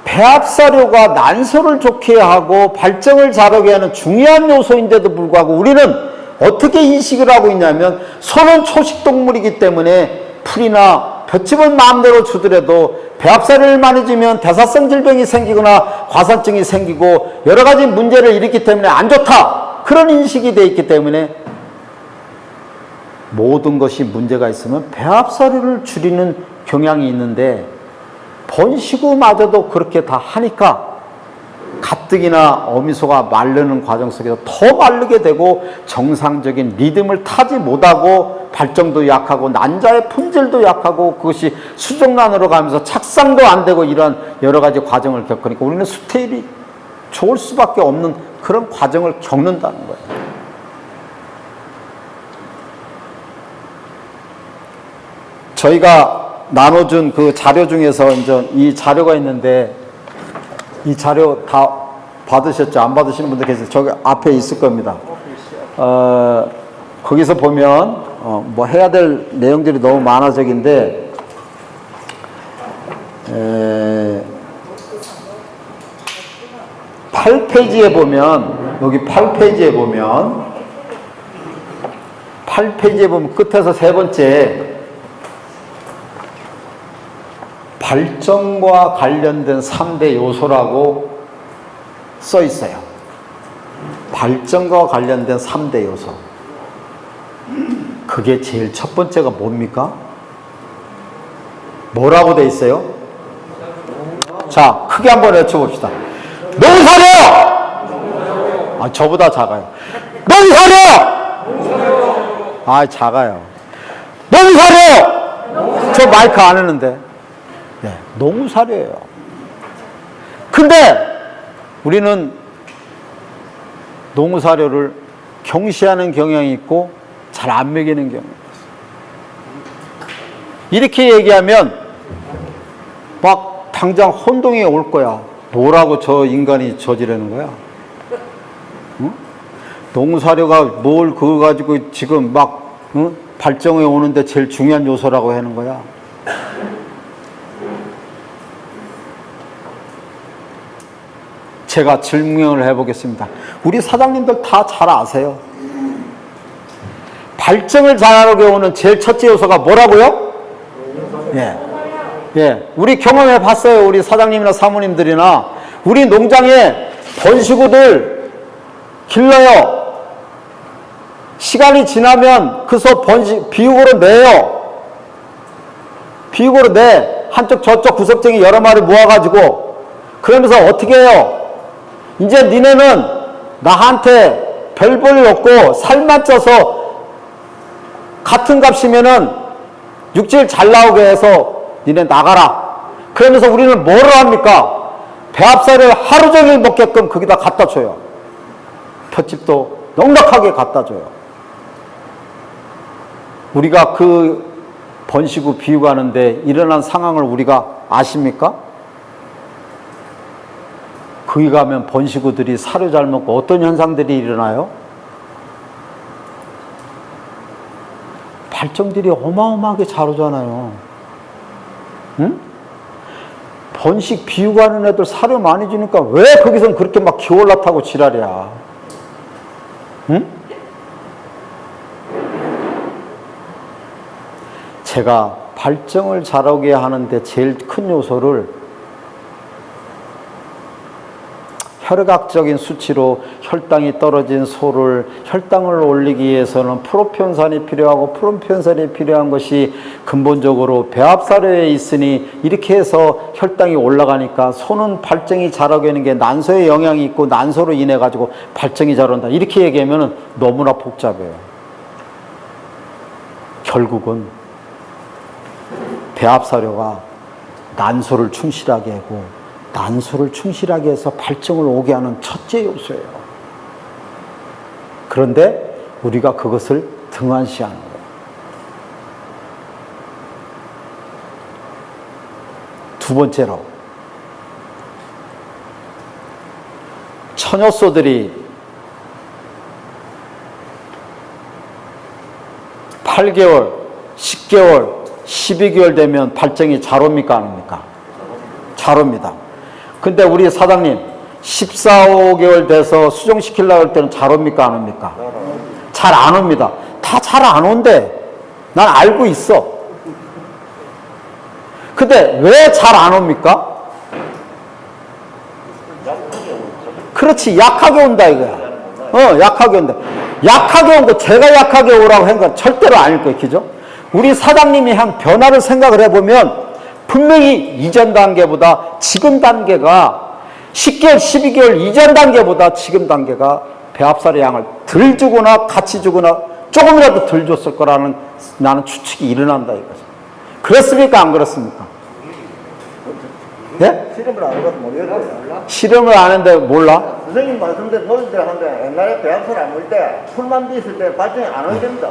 배합사료가 난소를 좋게 하고 발정을 잘하게 하는 중요한 요소인데도 불구하고 우리는 어떻게 인식을 하고 있냐면, 소는 초식동물이기 때문에 풀이나 볏짚은 마음대로 주더라도 배합사료를 많이 주면 대사성 질병이 생기거나 과산증이 생기고 여러 가지 문제를 일으키기 때문에 안 좋다, 그런 인식이 되어 있기 때문에 모든 것이 문제가 있으면 배합사료를 줄이는 경향이 있는데, 번식 후마저도 그렇게 다 하니까 가뜩이나 어미소가 마르는 과정 속에서 더 마르게 되고 정상적인 리듬을 타지 못하고 발정도 약하고 난자의 품질도 약하고 그것이 수족란으로 가면서 착상도 안 되고 이런 여러 가지 과정을 겪으니까 우리는 수태일이 좋을 수밖에 없는 그런 과정을 겪는다는 거예요. 저희가 나눠준 그 자료 중에서 이제 이 자료가 있는데, 이 자료 다 받으셨죠? 안 받으시는 분들 계세요. 저기 앞에 있을 겁니다. 거기서 보면 뭐 해야 될 내용들이 너무 많아적인데, 8페이지에 보면, 여기 8페이지에 보면 끝에서 세 번째, 발정과 관련된 3대 요소라고 써 있어요. 발정과 관련된 3대 요소. 그게 제일 첫 번째가 뭡니까? 뭐라고 돼 있어요? 자, 크게 한번 외쳐봅시다. 농사료! 아, 저보다 작아요. 농사료! 아, 작아요. 농사료! 저 마이크 안 했는데. 네, 농사료예요. 근데 우리는 농사료를 경시하는 경향이 있고 잘 안 먹이는 경향이 있어요. 이렇게 얘기하면 막 당장 혼동이 올 거야. 뭐라고 저 인간이 저지르는 거야? 응? 농사료가 뭘 그거 가지고 지금 막 발정에 오는데 제일 중요한 요소라고 하는 거야. 제가 질문을 해보겠습니다. 우리 사장님들 다 잘 아세요. 발정을 잘하게 오는 제일 첫째 요소가 뭐라고요? 예. 우리 경험해 봤어요. 우리 사장님이나 사모님들이나. 우리 농장에 번식우들 길러요. 시간이 지나면 그 소 비육으로 내요. 비육으로 내. 한쪽 저쪽 구석쟁이 여러 마리 모아가지고. 그러면서 어떻게 해요? 이제 니네는 나한테 별 볼 일 없고 살만 쪄서 같은 값이면은 육질 잘 나오게 해서 니네 나가라. 그러면서 우리는 뭐를 합니까? 배합사를 하루 종일 먹게끔 거기다 갖다 줘요. 볏짚도 넉넉하게 갖다 줘요. 우리가 그 번식 후 비육하는데 일어난 상황을 우리가 아십니까? 거기 가면 번식우들이 사료 잘 먹고 어떤 현상들이 일어나요? 발정들이 어마어마하게 잘 오잖아요. 응? 번식 비육하는 애들 사료 많이 주니까 왜 거기선 그렇게 막 기올라타고 지랄이야? 응? 제가 발정을 잘하게 하는데 제일 큰 요소를 혈액학적인 수치로 혈당이 떨어진 소를 혈당을 올리기 위해서는 프로피온산이 필요하고 프로피온산이 필요한 것이 근본적으로 배합사료에 있으니 이렇게 해서 혈당이 올라가니까 소는 발정이 잘하게 하는 게 난소에 영향이 있고 난소로 인해 가지고 발정이 잘 온다. 이렇게 얘기하면 너무나 복잡해요. 결국은 배합사료가 난소를 충실하게 하고 난소를 충실하게 해서 발정을 오게 하는 첫째 요소예요. 그런데 우리가 그것을 등한시하는 거예요. 두 번째로 처녀소들이 8개월, 10개월, 12개월 되면 발정이 잘 옵니까? 안 옵니까? 잘 옵니다. 근데 우리 사장님 14, 5개월 돼서 수정시키려고 할 때는 잘 옵니까? 안 옵니까? 잘 안 옵니다. 다 잘 안 온대. 난 알고 있어. 근데 왜 잘 안 옵니까? 그렇지, 약하게 온다 이거야. 약하게 온다. 약하게 온 거 제가 약하게 오라고 한 건 절대로 아닐 거예요. 그죠? 우리 사장님이 한 변화를 생각을 해보면 분명히 이전 단계보다 지금 단계가 10개월, 12개월 이전 단계보다 지금 단계가 배합사료 양을 덜 주거나 같이 주거나 조금이라도 덜 줬을 거라는 나는 추측이 일어난다 이거죠. 그렇습니까? 안 그렇습니까? 예? 실험을 안 해봐서 모르겠어요. 실험을 안 했는데 몰라? 선생님 말씀대로 노인들 한데 옛날에 배합사를 안 먹을 때 풀만 비있을 때 발정이 안 오게 됩니다.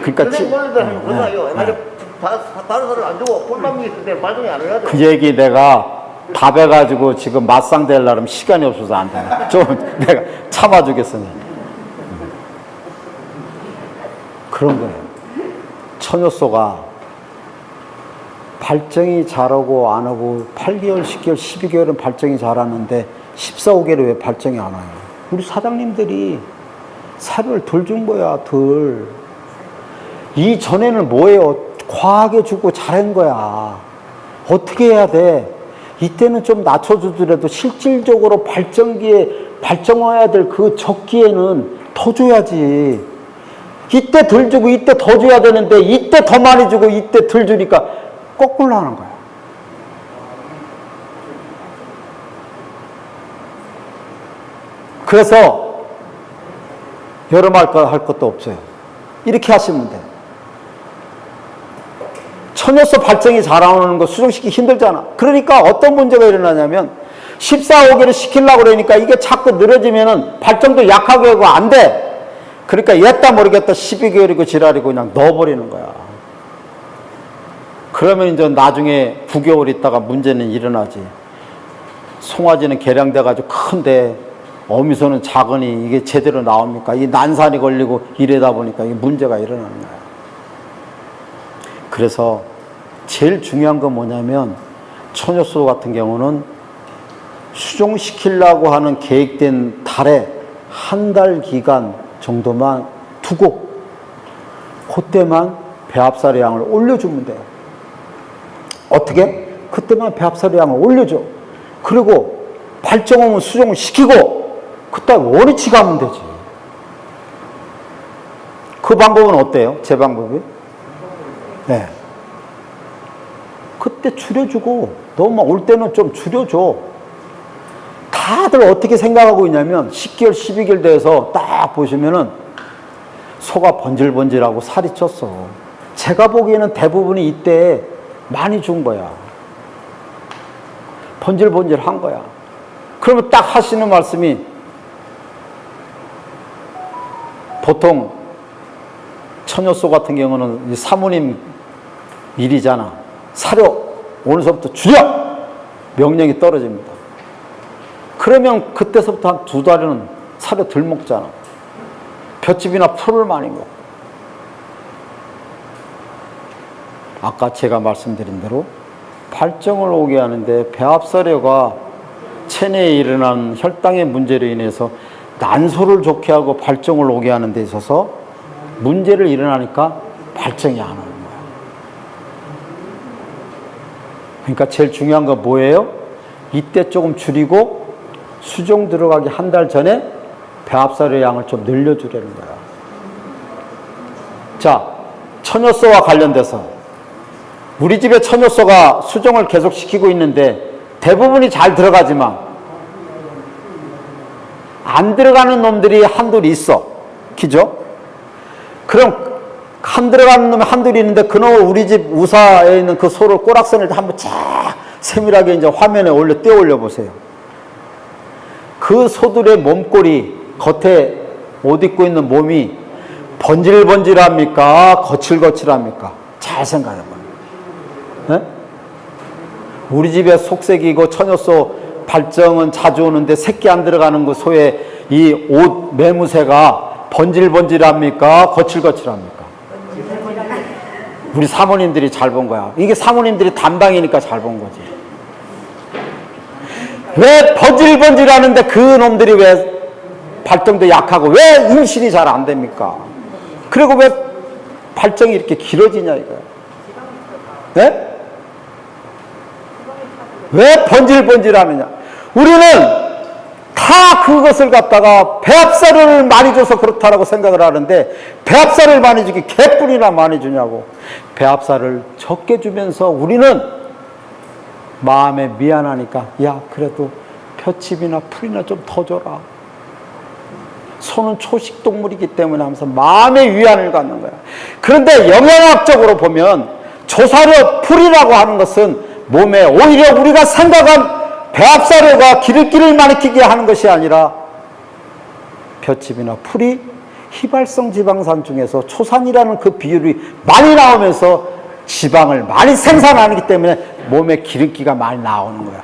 그러니까 선생님 노인들 하면 그러나요? 옛날에 다른 사람 안 주고 풀만 비있을 때 발정이 안 오게 돼요. 그 얘기 내가 답해가지고 지금 맞상 되려면 시간이 없어서 안 돼. 좀 내가 참아주겠습니다. 그런 거예요. 처녀소가 발정이 잘하고 안 하고 8개월, 10개월, 12개월은 발정이 잘하는데 14, 5개월은 왜 발정이 안 와요? 우리 사장님들이 사료를 덜 준 거야, 덜. 이전에는 뭐예요? 과하게 주고 잘한 거야. 어떻게 해야 돼? 이때는 좀 낮춰주더라도 실질적으로 발정기에 발정해야 될 그 적기에는 더 줘야지. 이때 덜 주고 이때 더 줘야 되는데 이때 더 많이 주고 이때 덜 주니까 거꾸로 하는 거야. 그래서 여러 말 할 것도 없어요. 이렇게 하시면 돼요. 처녀소 발정이 잘 안 오는 거 수정시키기 힘들잖아. 그러니까 어떤 문제가 일어나냐면 14, 5개를 시키려고 그러니까 이게 자꾸 늘어지면은 발정도 약하게 하고 안 돼. 그러니까 얘다 모르겠다 12개월이고 지랄이고 그냥 넣어버리는 거야. 그러면 이제 나중에 9개월 있다가 문제는 일어나지. 송아지는 개량돼가지고 큰데 어미소는 작으니 이게 제대로 나옵니까? 이 난산이 걸리고 이러다 보니까 이게 문제가 일어나는 거야. 그래서 제일 중요한 건 뭐냐면 처녀소 같은 경우는 수종시키려고 하는 계획된 달에 한 달 기간 정도만 두고 그때만 배합사료 양을 올려주면 돼요. 어떻게? 그때만 배합사료 양을 올려줘. 그리고 발정 오면 수정을 시키고 그때 원위치 가면 되지. 그 방법은 어때요? 제 방법이? 네. 그때 줄여주고 너무 올 때는 좀 줄여줘. 다들 어떻게 생각하고 있냐면 10개월, 12개월 돼서 딱 보시면은 소가 번질번질하고 살이 쪘어. 제가 보기에는 대부분이 이때 많이 준 거야. 번질번질한 거야. 그러면 딱 하시는 말씀이 보통 처녀소 같은 경우는 사모님 일이잖아. 사료 오늘서부터 줄여! 명령이 떨어집니다. 그러면 그때서부터 한 2달은 사료 덜 먹잖아. 볏짚이나 풀을 많이 먹고. 아까 제가 말씀드린 대로 발정을 오게 하는데 배합사료가 체내에 일어난 혈당의 문제로 인해서 난소를 좋게 하고 발정을 오게 하는 데 있어서 문제를 일어나니까 발정이 안 오는 거야. 그러니까 제일 중요한 건 뭐예요? 이때 조금 줄이고 수종 들어가기 한 달 전에 배합사료 양을 좀 늘려주려는 거야. 자, 천효소와 관련돼서 우리 집에 천효소가 수종을 계속 시키고 있는데 대부분이 잘 들어가지만 안 들어가는 놈들이 한둘 있어. 그죠? 그럼 안 들어가는 놈이 한둘 있는데 그놈을 우리 집 우사에 있는 그 소를 꼬락선을 한번 쫙 세밀하게 이제 화면에 떼어 올려 보세요. 그 소들의 몸꼬리 겉에 옷 입고 있는 몸이 번질번질합니까? 거칠거칠합니까? 잘 생각해 봐요. 네? 우리 집에 속색이고 천효소 발정은 자주 오는데 새끼 안 들어가는 그 소의 이 옷 매무새가 번질번질합니까? 거칠거칠합니까? 우리 사모님들이 잘 본 거야. 이게 사모님들이 담당이니까 잘 본 거지. 왜 번질번질하는데 그 놈들이 왜 발정도 약하고 왜 임신이 잘 안 됩니까? 그리고 왜 발정이 이렇게 길어지냐 이거야. 네? 왜 번질번질하느냐? 우리는 다 그것을 갖다가 배합사료를 많이 줘서 그렇다라고 생각을 하는데 배합사료를 많이 주기 개뿔이나 많이 주냐고. 배합사료를 적게 주면서 우리는 마음에 미안하니까 야 그래도 볏짚이나 풀이나 좀 더 줘라. 소는 초식동물이기 때문에 하면서 마음의 위안을 갖는 거야. 그런데 영양학적으로 보면 조사료 풀이라고 하는 것은 몸에 오히려 우리가 생각한 배합사료가 기름기를 많이 끼게 하는 것이 아니라 볏짚이나 풀이 휘발성 지방산 중에서 초산이라는 그 비율이 많이 나오면서 지방을 많이 생산하기 때문에 몸에 기름기가 많이 나오는 거야.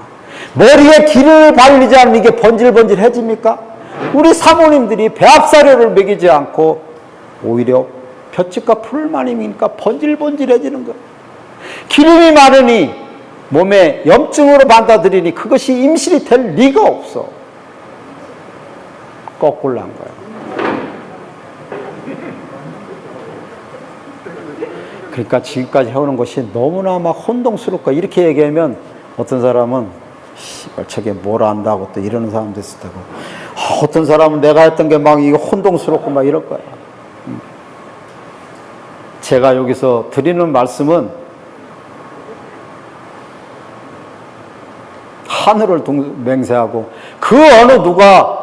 머리에 기름을 바르지 않으면 이게 번질번질해집니까? 우리 사모님들이 배합사료를 먹이지 않고 오히려 볏짚과 풀을 많이 먹으니까 번질번질해지는 거야. 기름이 많으니 몸에 염증으로 받아들이니 그것이 임신이 될 리가 없어. 거꾸로 한 거야. 그러니까 지금까지 해오는 것이 너무나 막 혼동스럽고 이렇게 얘기하면 어떤 사람은 씨발 저게 뭘 안다고 또 이러는 사람도 있을 테고 어떤 사람은 내가 했던 게 막 이거 혼동스럽고 막 이럴 거야. 제가 여기서 드리는 말씀은 하늘을 맹세하고 그 어느 누가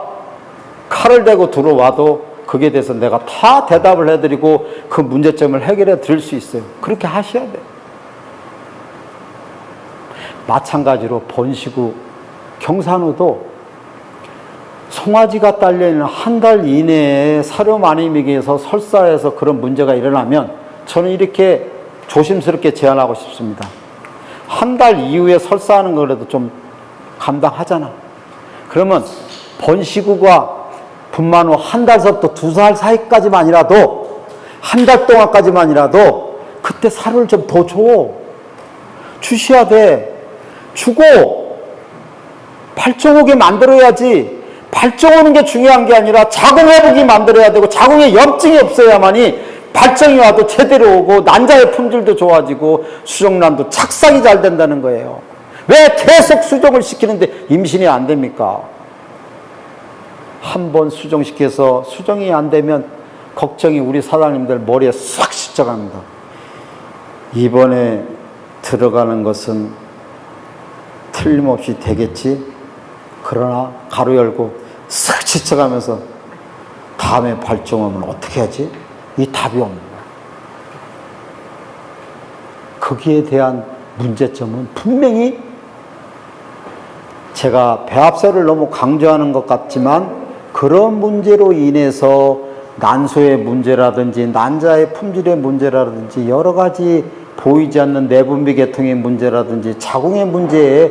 칼을 대고 들어와도 거기에 대해서 내가 다 대답을 해드리고 그 문제점을 해결해 드릴 수 있어요. 그렇게 하셔야 돼요. 마찬가지로 번시구 경산호도 송아지가 딸려있는 한 달 이내에 사료 많이 먹여서 설사해서 그런 문제가 일어나면 저는 이렇게 조심스럽게 제안하고 싶습니다. 한 달 이후에 설사하는 거라도 좀 감당하잖아. 그러면 번시구가 분만 후 한 달서부터 2살 사이까지만이라도 한 달 동안까지만이라도 그때 사료를 좀 더 줘. 주셔야 돼. 주고 발정오게 만들어야지. 발정오는 게 중요한 게 아니라 자궁회복이 만들어야 되고 자궁에 염증이 없어야만이 발정이 와도 제대로 오고 난자의 품질도 좋아지고 수정란도 착상이 잘 된다는 거예요. 왜 계속 수정을 시키는데 임신이 안 됩니까? 한 번 수정시켜서 수정이 안 되면 걱정이 우리 사장님들 머리에 싹 스쳐갑니다. 이번에 들어가는 것은 틀림없이 되겠지. 그러나 가로 열고 싹 스쳐가면서 다음에 발정 오면 어떻게 하지? 이 답이 없는 거야. 거기에 대한 문제점은 분명히 제가 배합사료를 너무 강조하는 것 같지만 그런 문제로 인해서 난소의 문제라든지 난자의 품질의 문제라든지 여러 가지 보이지 않는 내분비 계통의 문제라든지 자궁의 문제에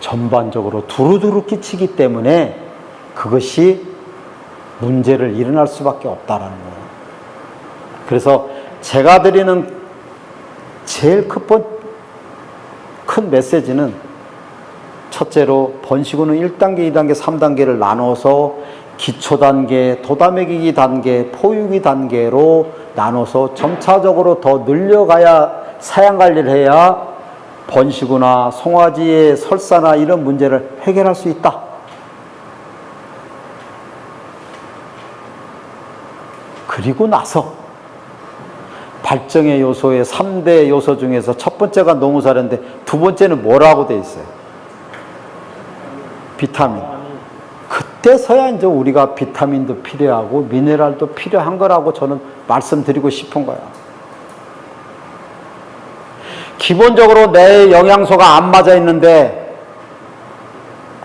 전반적으로 두루두루 끼치기 때문에 그것이 문제를 일어날 수밖에 없다라는 거예요. 그래서 제가 드리는 제일 큰 메시지는 첫째로 번시구는 1단계, 2단계, 3단계를 나눠서 기초단계, 돋아먹이기 단계, 포유기 단계로 나눠서 점차적으로 더 늘려가야 사양관리를 해야 번시구나 송아지의 설사나 이런 문제를 해결할 수 있다. 그리고 나서 발정의 요소의 3대 요소 중에서 첫 번째가 농우살인데 두 번째는 뭐라고 돼 있어요? 비타민. 그때서야 이제 우리가 비타민도 필요하고 미네랄도 필요한 거라고 저는 말씀드리고 싶은 거야. 기본적으로 내 영양소가 안 맞아 있는데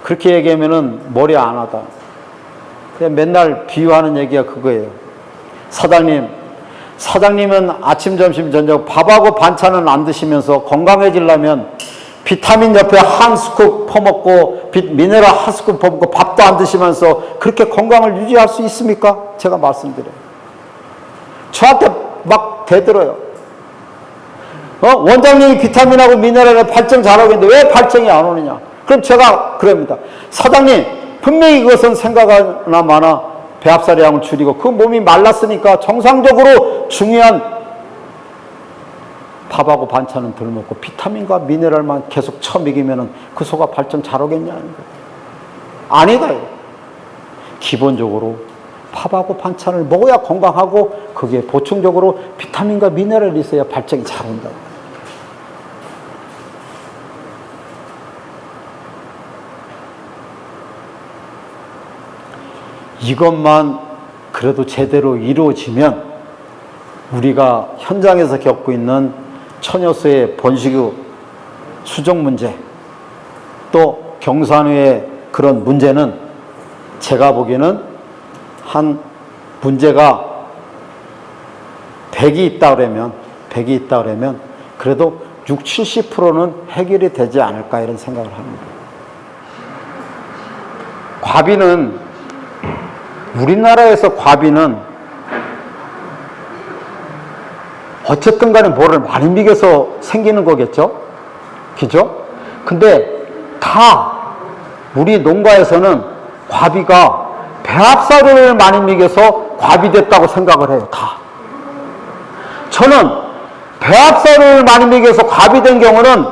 그렇게 얘기하면은 머리 안 하다. 그냥 맨날 비유하는 얘기가 그거예요. 사장님은 아침, 점심, 저녁 밥하고 반찬은 안 드시면서 건강해지려면 비타민 옆에 한 스쿱 퍼먹고 미네랄 한 스쿱 퍼먹고 밥도 안 드시면서 그렇게 건강을 유지할 수 있습니까? 제가 말씀드려요. 저한테 막 대들어요. 원장님이 비타민하고 미네랄에 발정 잘하고 있는데 왜 발정이 안 오느냐? 그럼 제가 그럽니다. 사장님, 분명히 그것은 생각하나 마나 배합사량을 줄이고 그 몸이 말랐으니까 정상적으로 중요한 밥하고 반찬은 덜 먹고 비타민과 미네랄만 계속 쳐먹이면 그 소가 발전 잘 오겠냐는 거예요. 아니다. 기본적으로 밥하고 반찬을 먹어야 건강하고 그게 보충적으로 비타민과 미네랄이 있어야 발전이 잘 온다. 이것만 그래도 제대로 이루어지면 우리가 현장에서 겪고 있는 처녀수의 번식의 수정 문제 또 경산후의 그런 문제는 제가 보기에는 한 문제가 100이 있다 그러면 그래도 60, 70%는 해결이 되지 않을까 이런 생각을 합니다. 과비는 우리나라에서 과비는 어쨌든 간에 뭐를 많이 먹여서 생기는 거겠죠? 그죠? 근데 다 우리 농가에서는 과비가 배합사료를 많이 먹여서 과비됐다고 생각을 해요. 다. 저는 배합사료를 많이 먹여서 과비된 경우는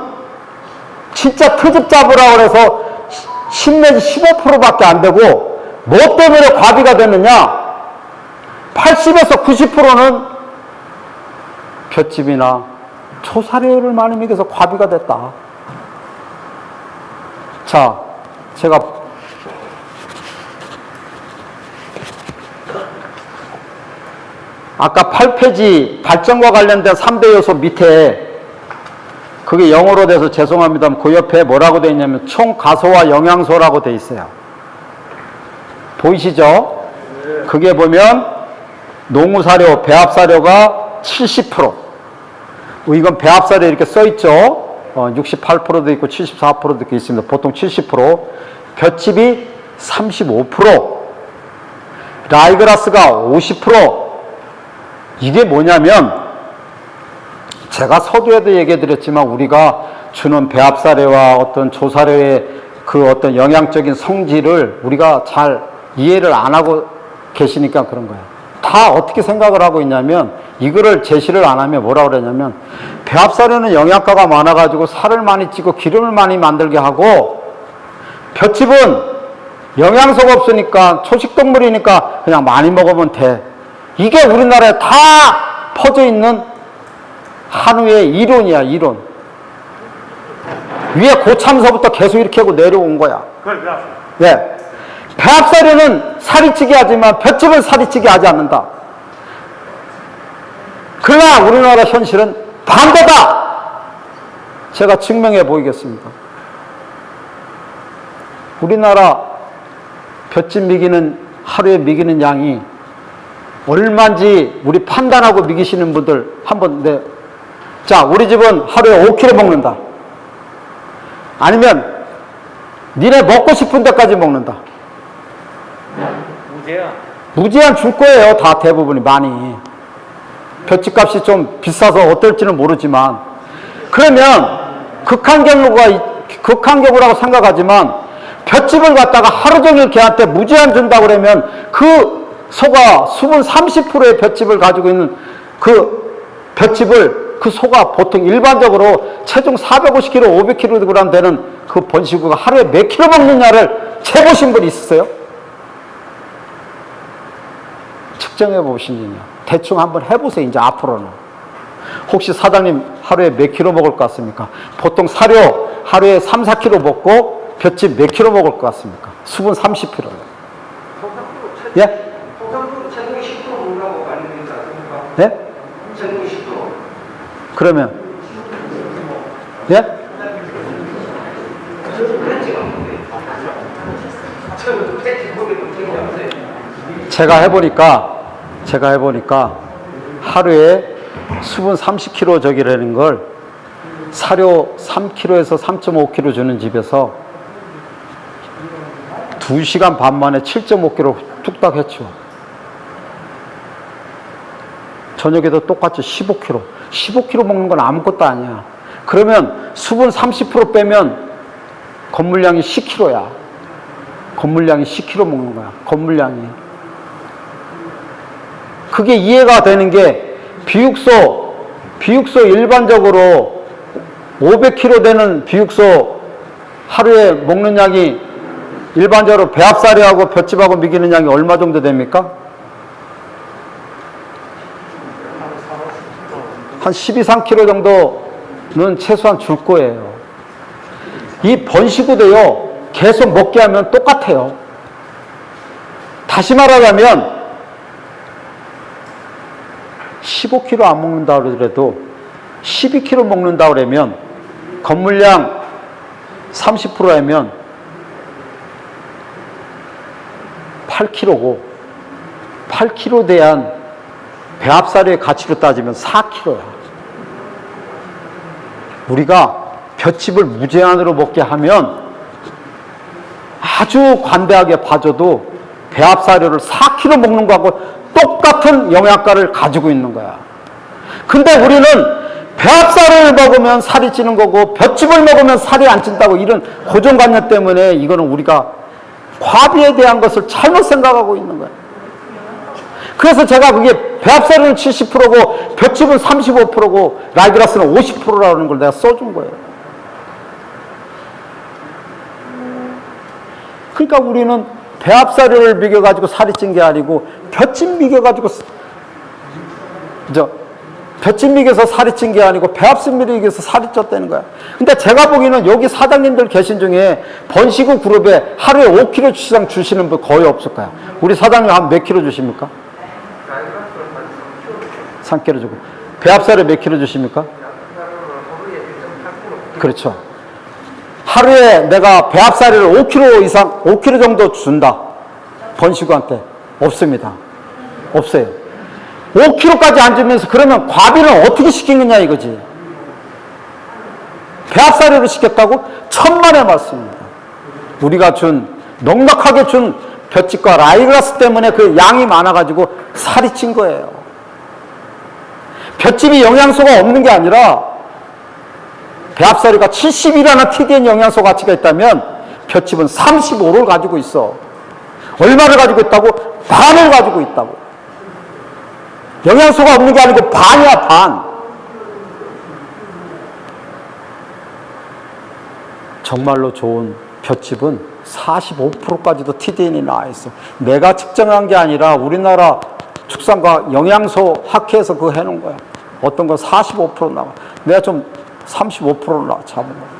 진짜 트집 잡으라고 해서 10 내지 15%밖에 안 되고 뭐 때문에 과비가 됐느냐? 80에서 90%는 볏짚이나 초사료를 많이 먹여서 과비가 됐다. 자, 제가 아까 8페이지 발전과 관련된 3대 요소 밑에 그게 영어로 돼서 죄송합니다만 그 옆에 뭐라고 되어 있냐면 총가소와 영양소라고 되어 있어요. 보이시죠? 그게 보면 농우사료, 배합사료가 70%. 이건 배합사료 이렇게 써있죠? 68%도 있고 74%도 이렇게 있습니다. 보통 70%. 볏짚이 35%. 라이그라스가 50%. 이게 뭐냐면 제가 서두에도 얘기해 드렸지만 우리가 주는 배합사료와 어떤 조사료의 그 어떤 영양적인 성질을 우리가 잘 이해를 안 하고 계시니까 그런 거예요. 다 어떻게 생각을 하고 있냐면 이거를 제시를 안 하면 뭐라고 그러냐면 배합사료는 영양가가 많아가지고 살을 많이 찌고 기름을 많이 만들게 하고 볏짚은 영양소가 없으니까 초식동물이니까 그냥 많이 먹으면 돼. 이게 우리나라에 다 퍼져 있는 한우의 이론이야, 이론. 위에 고참서부터 계속 이렇게 하고 내려온 거야. 네. 배합사료는 살이 찌게 하지만 볏짚은 살이 찌게 하지 않는다. 그러나 우리나라 현실은 반대다. 제가 증명해 보이겠습니다. 우리나라 볏짚 미기는 하루에 미기는 양이 얼마인지 우리 판단하고 미기시는 분들 한번 자, 우리 집은 하루에 5kg 먹는다. 아니면 니네 먹고 싶은 데까지 먹는다. 무제한 줄 거예요. 다 대부분이 많이. 볏짚 값이 좀 비싸서 어떨지는 모르지만 그러면 극한경우라고 생각하지만 볏짚을 갖다가 하루 종일 걔한테 무제한 준다고 그러면 그 소가 수분 30%의 볏짚을 가지고 있는 그 볏짚을 그 소가 보통 일반적으로 체중 450kg, 500kg 되는 그 번식구가 하루에 몇 킬로 먹느냐를 재보신 분 있으세요? 측정해 보시느냐. 대충 한번 해보세요. 이제 앞으로는. 혹시 사장님 하루에 몇 킬로 먹을 것 같습니까? 보통 사료 하루에 3, 4킬로 먹고 볏짚 몇 킬로 먹을 것 같습니까? 수분 30kg. 예? 체중 10% 먹으라고 말입니다. 예? 체중 10%. 그러면 예? 제가 해보니까 하루에 수분 30kg 저기라는 걸 사료 3kg에서 3.5kg 주는 집에서 2시간 반 만에 7.5kg 뚝딱 했죠. 저녁에도 똑같이 15kg. 15kg 먹는 건 아무것도 아니야. 그러면 수분 30% 빼면 건물량이 10kg야. 건물량이 10kg 먹는 거야. 건물량이. 그게 이해가 되는 게 비육소 일반적으로 500kg 되는 비육소 하루에 먹는 양이 일반적으로 배합사료하고 볏짚하고 먹이는 양이 얼마 정도 됩니까? 한 12, 3kg 정도는 최소한 줄 거예요. 이 번식우도요, 계속 먹게 하면 똑같아요. 다시 말하자면 15kg 안 먹는다 그러더라도 12kg 먹는다 그러면 건물량 30%라면 8kg고 8kg 대한 배합사료의 가치로 따지면 4kg야. 우리가 볏짚을 무제한으로 먹게 하면 아주 관대하게 봐줘도 배합사료를 4kg 먹는 거하고 똑같은 영양가를 가지고 있는 거야. 근데 우리는 배합사료를 먹으면 살이 찌는 거고 볏짚을 먹으면 살이 안 찐다고 이런 고정관념 때문에 이거는 우리가 과비에 대한 것을 잘못 생각하고 있는 거야. 그래서 제가 그게 배합사료는 70%고 볏짚은 35%고 라이그라스는 50%라는 걸 내가 써준 거예요. 그러니까 우리는 배합사료를 먹여가지고 살이 찐 게 아니고 볏짚 먹여가지고 볏짚 먹여서 살이 찐 게 아니고 배합사료 먹여서 살이 쪘다는 거야. 근데 제가 보기에는 여기 사장님들 계신 중에 번식우 그룹에 하루에 5kg 이상 주시는 분 거의 없을 거야. 우리 사장님 한 몇 킬로 주십니까? 3kg 주고. 배합사료 몇 킬로 주십니까? 그렇죠. 하루에 내가 배합사료를 5kg 이상, 5kg 정도 준다. 번식우한테. 없습니다. 없어요. 5kg까지 안 주면서 그러면 과비는 어떻게 시키느냐 이거지. 배합사료를 시켰다고? 천만의 말씀입니다. 우리가 넉넉하게 준 볏짚과 라이그라스 때문에 그 양이 많아가지고 살이 찐 거예요. 볏짚이 영양소가 없는 게 아니라 배합사료가 70이라는 TDN 영양소 가치가 있다면 볏짚은 35를 가지고 있어. 얼마를 가지고 있다고? 반을 가지고 있다고. 영양소가 없는 게 아니고 반이야, 반. 정말로 좋은 볏짚은 45%까지도 TDN이 나와 있어. 내가 측정한 게 아니라 우리나라 축산과 영양소 학회에서 그거 해놓은 거야. 어떤 건 45% 나와. 내가 좀 35%로 잡은 거야.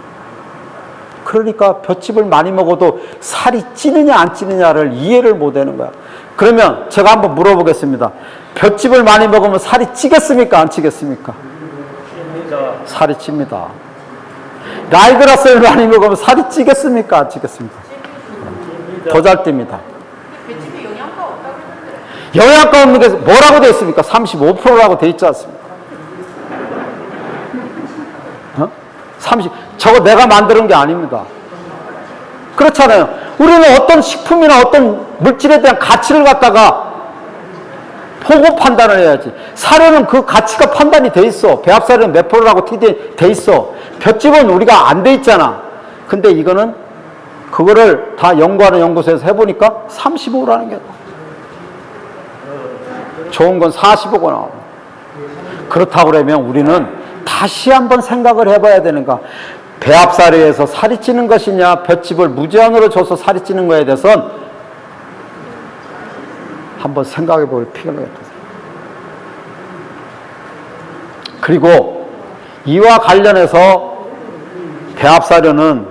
그러니까 볏짚을 많이 먹어도 살이 찌느냐 안 찌느냐를 이해를 못 하는 거야. 그러면 제가 한번 물어보겠습니다. 볏짚을 많이 먹으면 살이 찌겠습니까? 안 찌겠습니까? 살이 찝니다. 라이그라스를 많이 먹으면 살이 찌겠습니까? 안 찌겠습니까? 더 잘 띱니다. 볏짚에 영양가 없다고 했는데. 영양가 없는 게 뭐라고 되어 있습니까? 35%라고 되어 있지 않습니까? 30, 저거 내가 만드는 게 아닙니다. 그렇잖아요. 우리는 어떤 식품이나 어떤 물질에 대한 가치를 갖다가 보고 판단을 해야지. 사료는 그 가치가 판단이 돼 있어. 배합사료는 몇 프로라고 돼 있어. 볏짚은 우리가 안 돼 있잖아. 근데 이거는 그거를 다 연구하는 연구소에서 해보니까 35라는 게 좋은 건 45가 나와. 그렇다고 그러면 우리는 다시 한번 생각을 해봐야 되는가. 배합사료에서 살이 찌는 것이냐, 볏짚을 무제한으로 줘서 살이 찌는 거에 대해서는 한번 생각해 볼 필요가 있다. 그리고 이와 관련해서 배합사료는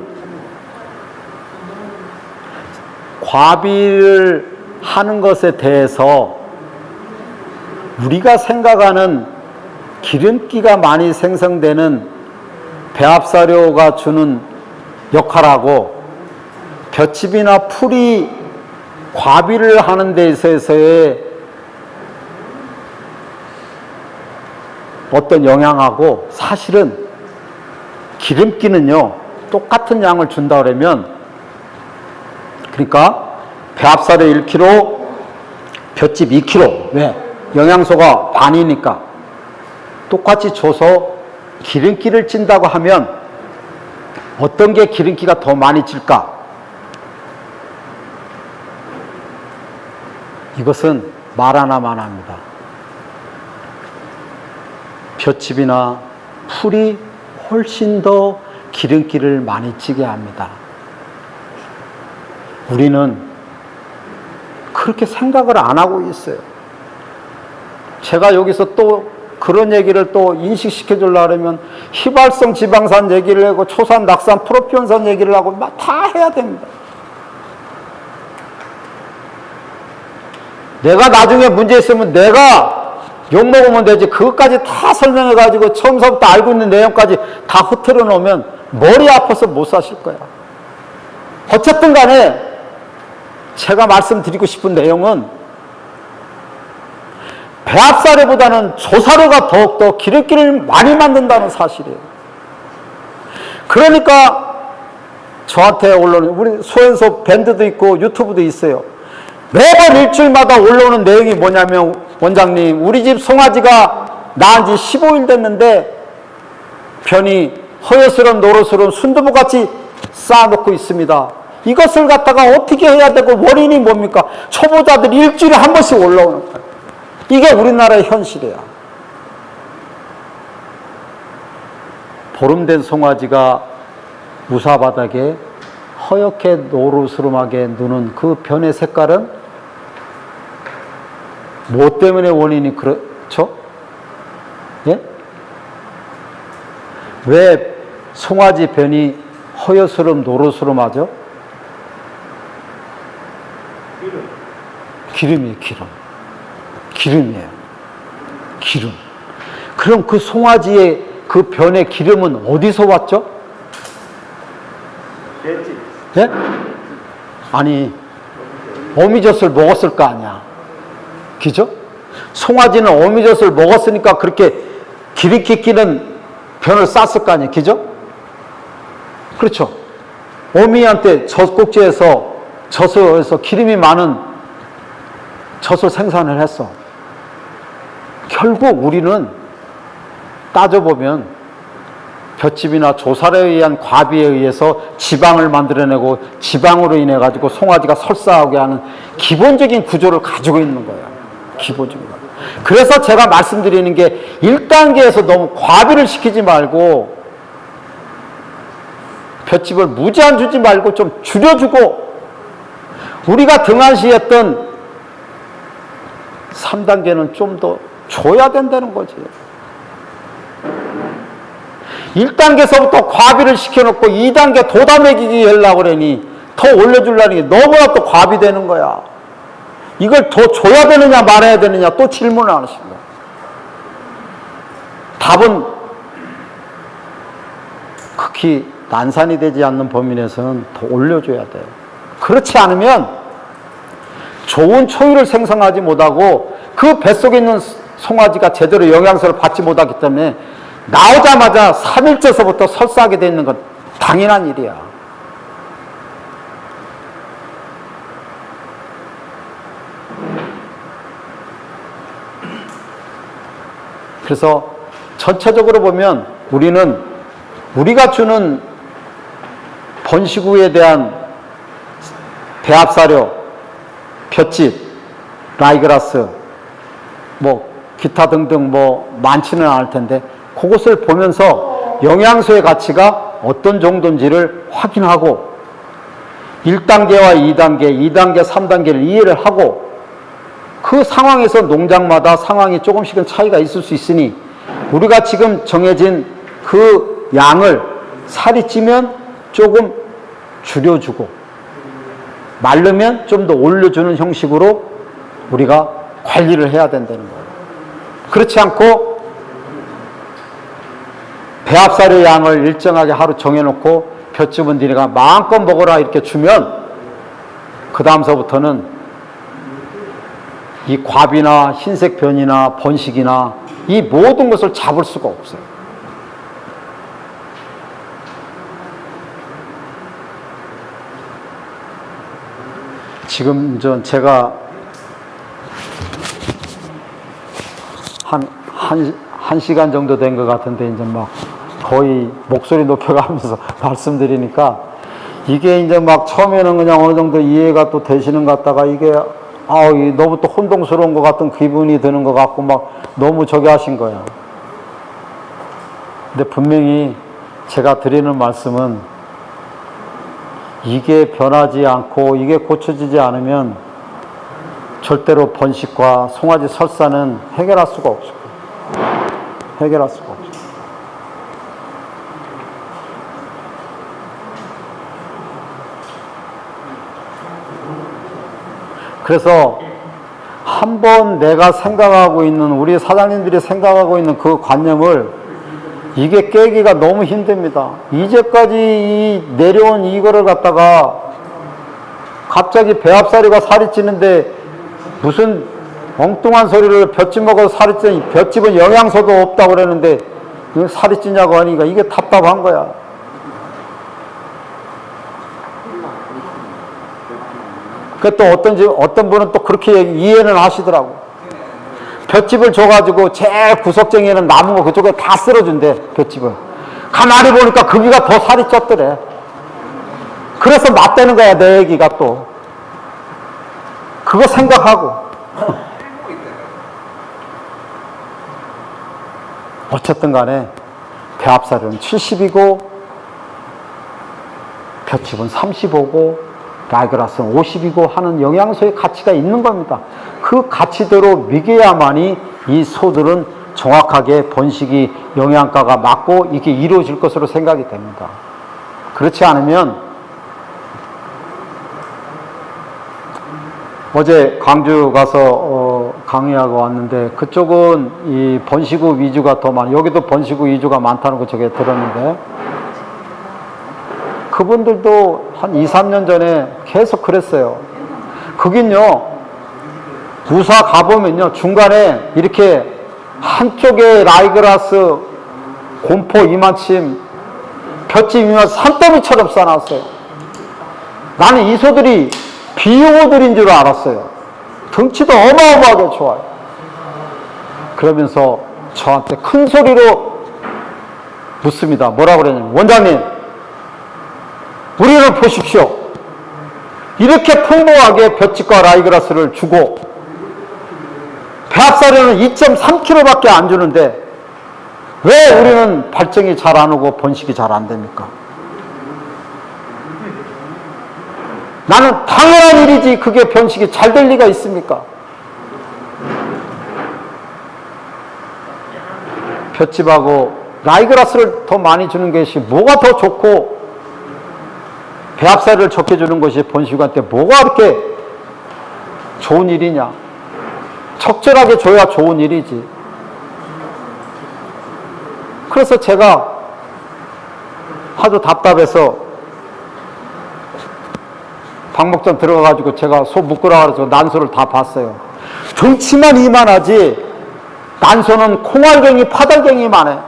과비를 하는 것에 대해서 우리가 생각하는 기름기가 많이 생성되는 배합사료가 주는 역할하고 볏짚이나 풀이 과비를 하는 데 있어서의 어떤 영향하고 사실은 기름기는요 똑같은 양을 준다 그러면 그러니까 배합사료 1kg 볏짚 2kg 왜? 영양소가 반이니까 똑같이 줘서 기름기를 찐다고 하면 어떤 게 기름기가 더 많이 찔까? 이것은 말 하나만 합니다. 볏짚이나 풀이 훨씬 더 기름기를 많이 찌게 합니다. 우리는 그렇게 생각을 안 하고 있어요. 제가 여기서 또 그런 얘기를 또 인식시켜 주려고 하면 휘발성 지방산 얘기를 하고 초산, 낙산, 프로피온산 얘기를 하고 막 다 해야 됩니다. 내가 나중에 문제 있으면 내가 욕먹으면 되지 그것까지 다 설명해 가지고 처음서부터 알고 있는 내용까지 다 흐트러 놓으면 머리 아파서 못 사실 거야. 어쨌든 간에 제가 말씀드리고 싶은 내용은 배합사료보다는 조사료가 더욱더 기름기를 많이 만든다는 사실이에요. 그러니까 저한테 올라오는 우리 소연소 밴드도 있고 유튜브도 있어요. 매번 일주일마다 올라오는 내용이 뭐냐면 원장님 우리 집 송아지가 낳은 지 15일 됐는데 변이 허여스러운 노릇스러운 순두부같이 쌓아놓고 있습니다. 이것을 갖다가 어떻게 해야 되고 원인이 뭡니까? 초보자들이 일주일에 한 번씩 올라오는 거예요. 이게 우리나라의 현실이야. 보름된 송아지가 무사바닥에 허옇게 노르스름하게 누는 그 변의 색깔은 뭐 때문에 원인이 그렇죠? 예? 왜 송아지 변이 허여스름 노르스름하죠? 기름이에요, 기름. 기름이에요. 기름. 그럼 그 송아지의 그 변의 기름은 어디서 왔죠? 예? 아니, 어미젖을 먹었을 거 아니야. 그죠? 송아지는 어미젖을 먹었으니까 그렇게 기름기 끼는 변을 쌌을 거 아니야. 그죠? 그렇죠. 어미한테 젖꼭지에서 젖에서 기름이 많은 젖을 생산을 했어. 결국 우리는 따져보면 볏짚이나 조사료에 의한 과비에 의해서 지방을 만들어내고 지방으로 인해 가지고 송아지가 설사하게 하는 기본적인 구조를 가지고 있는 거예요. 기본적인 거. 그래서 제가 말씀드리는 게 1단계에서 너무 과비를 시키지 말고 볏짚을 무제한 주지 말고 좀 줄여주고 우리가 등한시했던 3단계는 좀 더 줘야 된다는 거지. 1단계서부터 과비를 시켜놓고 2단계 도다 먹이기 하려고 그러니 더 올려주려는 게 너무나 또 과비되는 거야. 이걸 더 줘야 되느냐 말아야 되느냐 또 질문을 안 하신다. 답은 극히 난산이 되지 않는 범위 내에서는 더 올려줘야 돼요. 그렇지 않으면 좋은 초유를 생성하지 못하고 그 뱃속에 있는 송아지가 제대로 영양소를 받지 못하기 때문에 나오자마자 3일째서부터 설사하게 되어 있는 건 당연한 일이야. 그래서 전체적으로 보면 우리는 우리가 주는 번식우에 대한 배합사료, 볏짚, 라이그라스, 뭐 기타 등등 뭐 많지는 않을 텐데 그것을 보면서 영양소의 가치가 어떤 정도인지를 확인하고 1단계와 2단계, 2단계, 3단계를 이해를 하고 그 상황에서 농장마다 상황이 조금씩은 차이가 있을 수 있으니 우리가 지금 정해진 그 양을 살이 찌면 조금 줄여주고 마르면 좀 더 올려주는 형식으로 우리가 관리를 해야 된다는 거예요. 그렇지 않고 배합살의 양을 일정하게 하루 정해놓고 볏짚은 니네가 마음껏 먹어라 이렇게 주면 그 다음서부터는 이 과비나 흰색변이나 번식이나 이 모든 것을 잡을 수가 없어요. 지금 제가 한 시간 정도 된 것 같은데 이제 막 거의 목소리 높여가면서 말씀드리니까 이게 이제 막 처음에는 그냥 어느 정도 이해가 또 되시는 것 같다가 이게 너무 또 혼동스러운 것 같은 기분이 드는 것 같고 막 너무 저기 하신 거예요. 근데 분명히 제가 드리는 말씀은 이게 변하지 않고 이게 고쳐지지 않으면 절대로 번식과 송아지 설사는 해결할 수가 없어요. 해결할 수가 없어요. 그래서 한번 내가 생각하고 있는 우리 사장님들이 생각하고 있는 그 관념을 이게 깨기가 너무 힘듭니다. 이제까지 이 내려온 이거를 갖다가 갑자기 배합살이가 살이 찌는데 무슨 엉뚱한 소리를 볏짚 먹어서 살이 찌니 볏짚은 영양소도 없다고 그러는데 살이 찌냐고 하니까 이게 답답한 거야. 그 또 어떤 분은 또 그렇게 이해는 하시더라고. 볏짚을 줘가지고 제일 구석쟁이에는 남은 거 그쪽에 다 쓸어준대, 볏짚을. 가만히 보니까 거기가 더 살이 쪘더래. 그래서 맞대는 거야, 내 얘기가 또. 그거 생각하고. 어쨌든 간에 배합살은 70이고 볏짚은 35고 라이그라스는 50이고 하는 영양소의 가치가 있는 겁니다. 그 가치대로 먹여야만이 이 소들은 정확하게 번식이 영양가가 맞고 이게 이루어질 것으로 생각이 됩니다. 그렇지 않으면 어제 광주 가서 강의하고 왔는데 그쪽은 이 번식우 위주가 더 많아요. 여기도 번식우 위주가 많다는 거 저게 들었는데 그분들도 한 2, 3년 전에 계속 그랬어요. 거긴요, 부사 가보면요, 중간에 이렇게 한쪽에 라이그라스, 곰포 이만침, 볏짚 이만큼 산더미처럼 쌓아놨어요. 나는 이 소들이 비용어들인 줄 알았어요. 덩치도 어마어마하게 좋아요. 그러면서 저한테 큰 소리로 묻습니다. 뭐라고 그러냐면, 원장님, 우리를 보십시오. 이렇게 풍부하게 볏짚과 라이그라스를 주고 배합사료는 2.3kg밖에 안 주는데 왜 우리는 발정이 잘 안 오고 번식이 잘 안 됩니까? 나는 당연한 일이지 그게 번식이 잘 될 리가 있습니까? 볏짚하고 라이그라스를 더 많이 주는 것이 뭐가 더 좋고 배합살을 적게 주는 것이 번식한테 뭐가 그렇게 좋은 일이냐? 적절하게 줘야 좋은 일이지. 그래서 제가 하도 답답해서 방목장 들어가가지고 제가 소 묶으라 그래서 난소를 다 봤어요. 덩치만 이만하지 난소는 콩알갱이, 파달갱이만 해.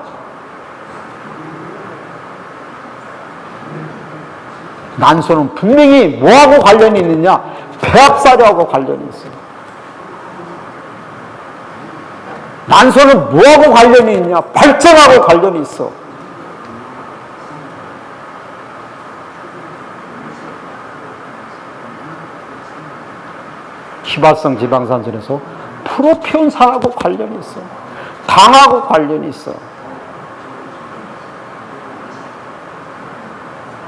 난소는 분명히 뭐하고 관련이 있느냐? 배합사료하고 관련이 있어요. 난소는 뭐하고 관련이 있냐? 발정하고 관련이 있어. 희발성 지방산질에서 프로피온산하고 관련이 있어. 당하고 관련이 있어.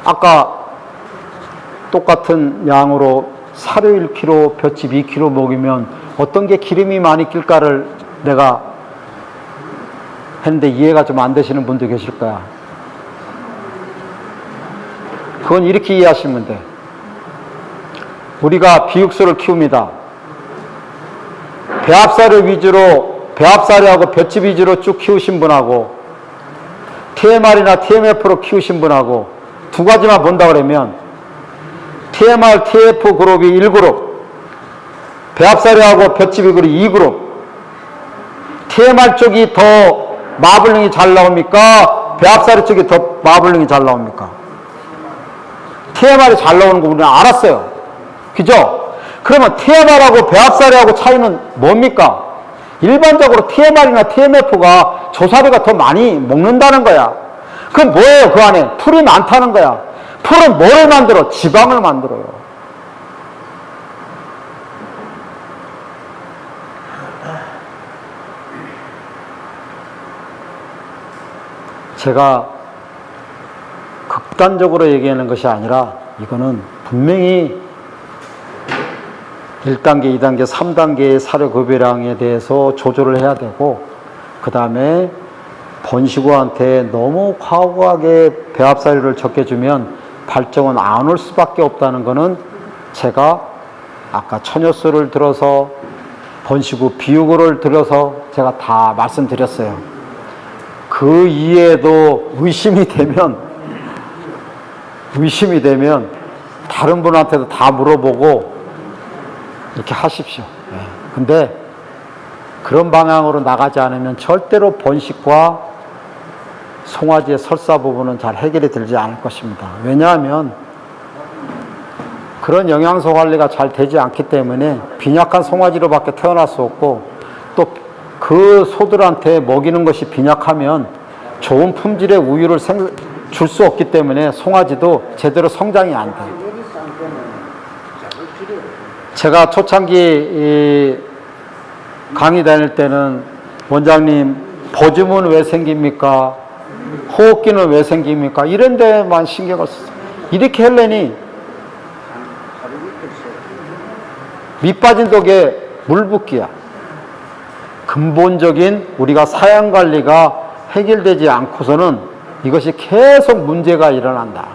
아까 똑같은 양으로 사료 1kg, 볏짚 2kg 먹이면 어떤 게 기름이 많이 낄까를 내가 했는데 이해가 좀 안 되시는 분도 계실 거야. 그건 이렇게 이해하시면 돼. 우리가 비육수를 키웁니다. 배합사료 위주로, 배합사료하고 볏짚 위주로 쭉 키우신 분하고 TMR이나 TMF로 키우신 분하고 두 가지만 본다 그러면 TMR, TF 그룹이 1그룹, 배합사료하고 볏짚이 그룹 2그룹. TMR 쪽이 더 마블링이 잘 나옵니까? 배합사료 쪽이 더 마블링이 잘 나옵니까? TMR이 잘 나오는 거 우리는 알았어요. 그죠? 그러면 TMR하고 배합사료하고 차이는 뭡니까? 일반적으로 TMR이나 TMF가 조사비가 더 많이 먹는다는 거야. 그럼 뭐예요? 그 안에 풀이 많다는 거야. 풀은 뭐를 만들어? 지방을 만들어요. 제가 극단적으로 얘기하는 것이 아니라 이거는 분명히 1단계, 2단계, 3단계의 사료 급여량에 대해서 조절을 해야 되고, 그 다음에 번식우한테 너무 과하게 배합사료를 적게 주면 발정은 안 올 수밖에 없다는 것은 제가 아까 천효수를 들어서 번식우 비육을 들어서 제가 다 말씀드렸어요. 그 이외에도 의심이 되면 다른 분한테도 다 물어보고 이렇게 하십시오. 근데 그런 방향으로 나가지 않으면 절대로 번식과 송아지의 설사 부분은 잘 해결이 되지 않을 것입니다. 왜냐하면 그런 영양소 관리가 잘 되지 않기 때문에 빈약한 송아지로밖에 태어날 수 없고, 또 그 소들한테 먹이는 것이 빈약하면 좋은 품질의 우유를 줄 수 없기 때문에 송아지도 제대로 성장이 안 돼요. 제가 초창기 강의 다닐 때는 원장님 보즘은 왜 생깁니까? 호흡기는 왜 생깁니까? 이런 데만 신경을 썼어요. 이렇게 하려니 밑 빠진 독에 물 붓기야. 근본적인 우리가 사양 관리가 해결되지 않고서는 이것이 계속 문제가 일어난다.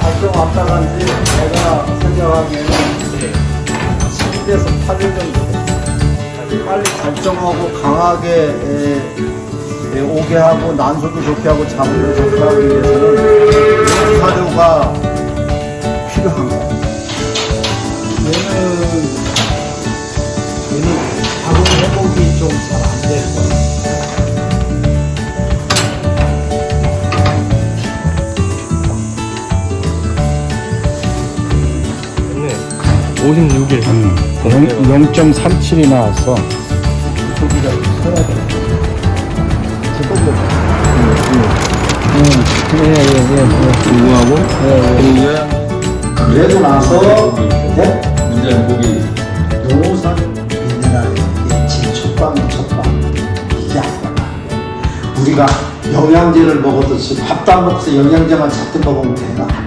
발정 왔다 간지 내가 생각하기에는 10에서 8일 정도 됐어요. 빨리 발정하고 강하게 오게 하고 난소도 좋게 하고 잠도 좋게 하기 위해서는 사료가 필요한 거야. 얘는 자궁 회복이 좀 잘 안 될 거야. 네. 56일. 0.37이 나왔어. 고기가 서야 돼. 누구하고? 그래도 나서 문제는 고기. 노산 미네랄 진초빵 이게 아니야. 우리가 영양제를 먹었듯이 밥도 안 먹어서 영양제만 잡든 먹으면 되나?